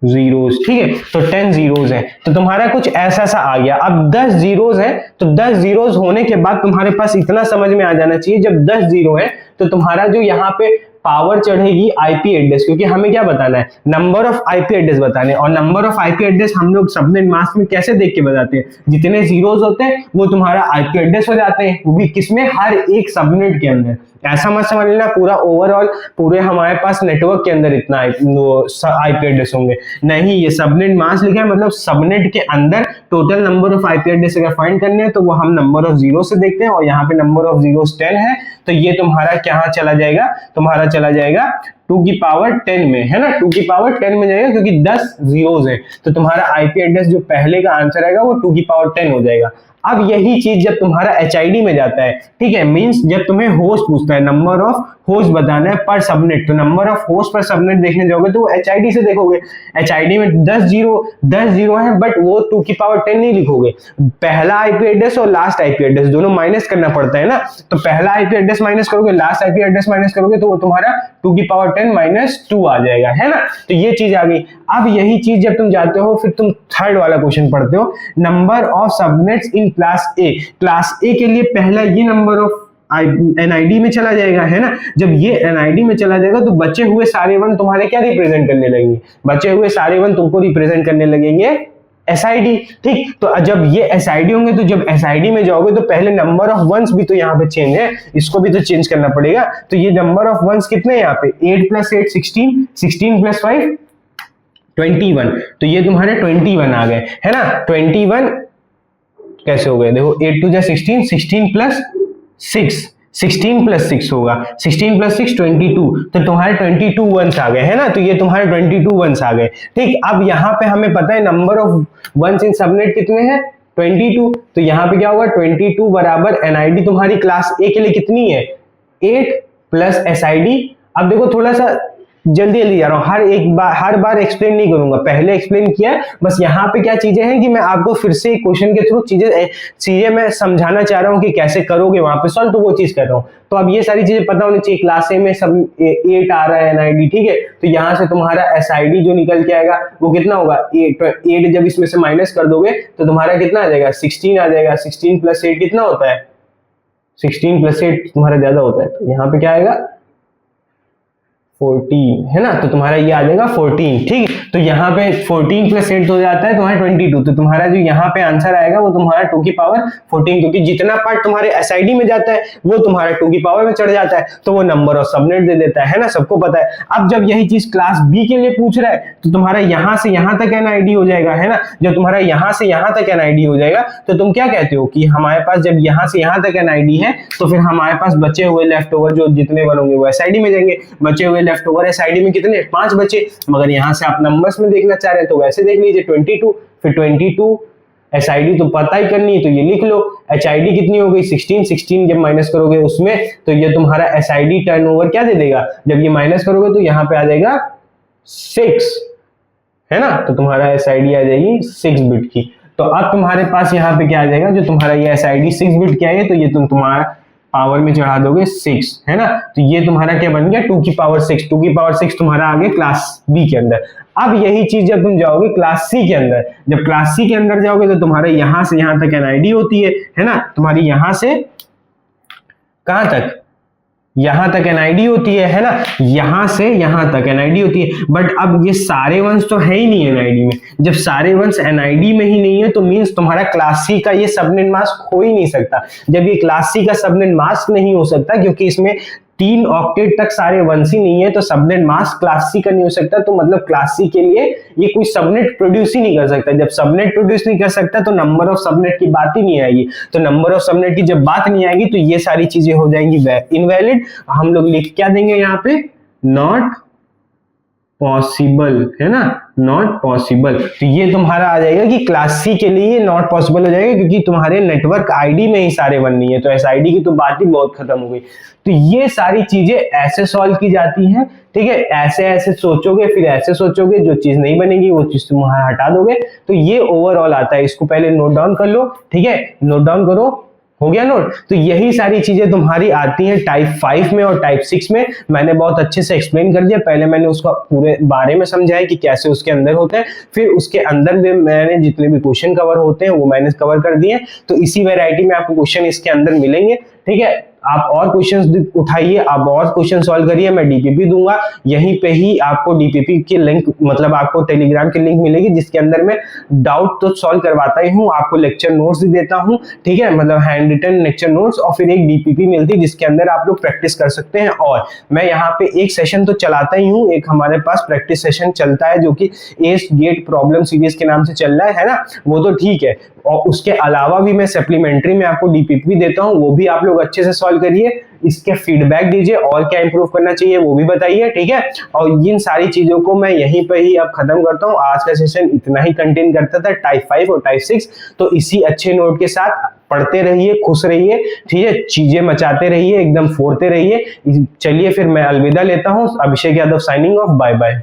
Speaker 1: जीरोस, ठीक है। तो 10 जीरोस है, तो तुम्हारा कुछ ऐसा सा आ गया। अब 10 जीरोस है, तो 10 जीरोस होने के बाद तुम्हारे पास इतना समझ में आ जाना चाहिए, जब 10 जीरो है तो तुम्हारा जो यहाँ पे पावर चढ़ेगी आईपी एड्रेस, क्योंकि हमें क्या बताना है, नंबर ऑफ आईपी एड्रेस बताने, और नंबर ऑफ आईपी एड्रेस हम लोग सबनेट मास्क में कैसे देख के बताते हैं, जितने जीरोस होते हैं वो तुम्हारा आईपी एड्रेस हो जाते हैं, वो भी किसमें, हर एक सबनेट के अंदर। ऐसा मत समझ लेना पूरा ओवरऑल पूरे हमारे पास नेटवर्क के अंदर इतना आईपी एड्रेस होंगे, नहीं, ये सबनेट मास्क लिखा है, मतलब सबनेट के अंदर total number of IP address अगर फाइंड करने हैं तो वो हम नंबर ऑफ जीरो से देखते हैं, और यहाँ पे नंबर ऑफ जीरोस 10 है, तो ये तुम्हारा क्या चला जाएगा, तुम्हारा चला जाएगा 2 की पावर 10 में, है ना, 2 की पावर 10 में जाएगा क्योंकि 10 जीरोस है, तो तुम्हारा आईपी एड्रेस जो पहले का आंसर आएगा वो 2 की पावर 10 हो जाएगा। अब यही चीज जब तुम्हारा एचआईडी में जाता है, ठीक है, मींस जब तुम्हें होस्ट पूछता है, नंबर ऑफ होस्ट बताना है पर सबनेट, तो नंबर ऑफ होस्ट पर सबनेट देखने जाओगे तो एचआईडी से देखोगे, एचआईडी में 10 जीरो है, बट वो 2 की पावर 10 नहीं लिखोगे, पहला आईपी एड्रेस और लास्ट आईपी एड्रेस दोनों माइनस करना पड़ता है ना, तो पहला आईपी एड्रेस माइनस करोगे, लास्ट आईपी एड्रेस माइनस करोगे, तो वो तुम्हारा 2 की पावर 10 - 2 आ जाएगा, है ना। तो ये चीज आ गई। अब यही चीज जब तुम जाते हो फिर तुम थर्ड वाला क्वेश्चन पढ़ते हो, number of subnets in class ए के लिए पहला ये नंबर ऑफ NID में चला जाएगा, है ना। जब ये NID में चला जाएगा तो बचे हुए सारे वन तुम्हारे क्या रिप्रेजेंट करने लगेंगे, बचे हुए सारे वन तुमको रिप्रेजेंट करने लगेंगे SID, ठीक। तो जब ये SID होंगे तो जब SID में जाओगे तो पहले नंबर ऑफ वंस भी तो यहाँ पे चेंज है, इसको भी तो चेंज करना पड़ेगा। तो ये नंबर ऑफ वंस कितने हैं यहाँ पे, 8 + 8 16, 16 + 5 21, तो ये तुम्हारे 21 आ गए, है ना। 21 कैसे हो गए, देखो 8 × 2 = 16, 16 + 6, 16 + 6 होगा, 16 + 6 22, तो तुम्हारे 22 वंस आ गए, है ना। तो ये तुम्हारे 22 वंस आ गए, ठीक। अब यहाँ पे हमें पता है number of ones in subnet कितने हैं, 22, तो यहाँ पे क्या होगा 22 बराबर NID तुम्हारी क्लास ए के लिए कितनी है, 8 + SID। अब देखो थोड़ा सा जल्दी जा रहा हूँ, हर बार एक्सप्लेन नहीं करूंगा, पहले एक्सप्लेन किया है, बस यहाँ पे क्या चीजें हैं कि मैं आपको फिर से क्वेश्चन के थ्रू चीजें मैं समझाना चाह रहा हूँ कि कैसे करोगे वहां पे सॉल्व, तो वो चीज कर रहा हूँ। तो अब ये सारी चीजें पता होनी चाहिए, क्लास ए में सब 8 आ रहा है NID, ठीक है। तो यहाँ से तुम्हारा SID जो निकल के आएगा वो कितना होगा, 8 जब इसमें से माइनस कर दोगे तो तुम्हारा कितना आ जाएगा, 16 आ जाएगा। 16 + 8 कितना होता है, 16 + 8 तुम्हारा ज्यादा होता है, तो यहाँ पे क्या आएगा 14, है ना। तो तुम्हारा ये आ जाएगा 14, ठीक। तो यहाँ पे 14 + 8 हो जाता है तुम्हारा 22, तो तुम्हारा जो यहाँ पे आंसर आएगा वो तुम्हारा 2 की पावर 14, क्योंकि जितना पार्ट तुम्हारे SID में जाता है वो तुम्हारा 2 की पावर में चढ़ जाता है, तो वो नंबर ऑफ सबनेट दे देता है ना, सबको पता है। अब जब यही चीज क्लास B के लिए पूछ रहा है तो तुम्हारा यहाँ से यहाँ तक NID हो जाएगा, है ना। जब तुम्हारा यहाँ से यहाँ तक NID हो जाएगा तो तुम क्या कहते हो कि हमारे पास जब यहाँ से यहाँ तक NID है तो फिर हमारे पास बचे हुए लेफ्ट ओवर जो जितने वन होंगे वो SID में जाएंगे, बचे हुए लेफ्ट ओवर SID में कितने, 5 बचे। मगर यहाँ से आप नंबर्स में देखना चाह रहे हैं तो वैसे देख लीजिए 22, फिर 22 SID तो पता ही करनी है तो ये लिख लो, HID कितनी हो गई 16, 16 जब माइनस करोगे उसमें तो ये तुम्हारा SID टर्नओवर क्या दे देगा, जब ये माइनस करोगे तो यहाँ पे आ जाएगा 6, है ना। तो तुम्हारा SID आ जाएगी 6 बिट की। तो अब तुम्हारे पास यहाँ पे क्या आ जाएगा, जो तुम्हारा ये SID 6 बिट क्या है, तो ये तुम्हारा पावर में चढ़ा दोगे 6, है ना। तो ये तुम्हारा क्या बन गया 2 की पावर 6, 2 की पावर 6 तुम्हारा आ गया क्लास B के अंदर। अब यही चीज जब तुम जाओगे क्लास C के अंदर, जब क्लास C के अंदर जाओगे तो तुम्हारे यहां से यहां तक NID होती है ना, तुम्हारी यहां से कहां तक, यहां तक NID होती है ना, यहां से यहां तक NID होती है। बट अब ये सारे वंस तो है ही नहीं NID में, जब सारे वंस NID में ही नहीं है तो मींस तुम्हारा क्लास C का ये सबनेट मास्क हो ही नहीं सकता। जब ये क्लास C का सबनेट मास्क नहीं हो सकता क्योंकि इसमें 3 ऑक्टेट तक सारे वंस ही नहीं है, तो सबनेट मास्क क्लास C का नहीं हो सकता, तो मतलब क्लास C के लिए ये कोई सबनेट प्रोड्यूस ही नहीं कर सकता। जब सबनेट प्रोड्यूस नहीं कर सकता तो नंबर ऑफ सबनेट की बात ही नहीं आएगी, तो नंबर ऑफ सबनेट की जब बात नहीं आएगी तो ये सारी चीजें हो जाएंगी इनवैलिड। हम लोग लिख क्या देंगे यहाँ पे, नॉट पॉसिबल, है ना, नॉट पॉसिबल। तो ये तुम्हारा आ जाएगा कि क्लास C के लिए नॉट पॉसिबल हो जाएगा क्योंकि तुम्हारे नेटवर्क ID में ही सारे वन नहीं है, तो SID की तो बात ही बहुत खत्म हो गई। तो ये सारी चीजें ऐसे सॉल्व की जाती हैं, ठीक है। ऐसे ऐसे सोचोगे फिर ऐसे सोचोगे, जो चीज नहीं बनेगी वो चीज तुम वहां हटा दोगे, तो ये ओवरऑल आता है। इसको पहले नोट डाउन कर लो, ठीक है, नोट डाउन करो, हो गया नोट। तो यही सारी चीजें तुम्हारी आती हैं टाइप 5 में और टाइप 6 में। मैंने बहुत अच्छे से एक्सप्लेन कर दिया, पहले मैंने उसका पूरे बारे में समझाया कि कैसे उसके अंदर होते हैं, फिर उसके अंदर में मैंने जितने भी क्वेश्चन कवर होते हैं वो मैंने कवर कर दिए। तो इसी वैरायटी में आपको क्वेश्चन इसके अंदर मिलेंगे, ठीक है। आप और क्वेश्चंस उठाइए, आप और क्वेश्चन सॉल्व करिए, मैं डीपीपी दूंगा, यहीं पे ही आपको डीपीपी की लिंक, मतलब आपको टेलीग्राम की लिंक मिलेगी जिसके अंदर मैं डाउट तो सॉल्व करवाता ही हूँ, आपको लेक्चर नोट्स भी देता हूँ, ठीक है, मतलब हैंड रिटन लेक्चर नोट्स, और फिर एक डीपीपी मिलती है जिसके अंदर आप लोग प्रैक्टिस कर सकते हैं। और मैं यहाँ पे एक सेशन तो चलाता ही हूँ, एक हमारे पास प्रैक्टिस सेशन चलता है जो कि एस गेट प्रॉब्लम सीरीज के नाम से चल रहा है ना, वो तो ठीक है। और उसके अलावा भी मैं सप्लीमेंट्री में आपको डीपीपी देता हूँ, वो भी आप लोग अच्छे से सॉल्व करिए, इसके फीडबैक दीजिए और क्या इंप्रूव करना चाहिए वो भी बताइए, ठीक है। और इन सारी चीजों को मैं यहीं पे ही अब खत्म करता हूँ। आज का सेशन इतना ही कंटेन करता था, टाइप 5 और टाइप 6। तो इसी अच्छे नोट के साथ पढ़ते रहिए, खुश रहिए, ठीक है, चीजें मचाते रहिए, एकदम फोड़ते रहिए। चलिए फिर मैं अलविदा लेता हूँ। Abhishek Yadav signing off, bye bye.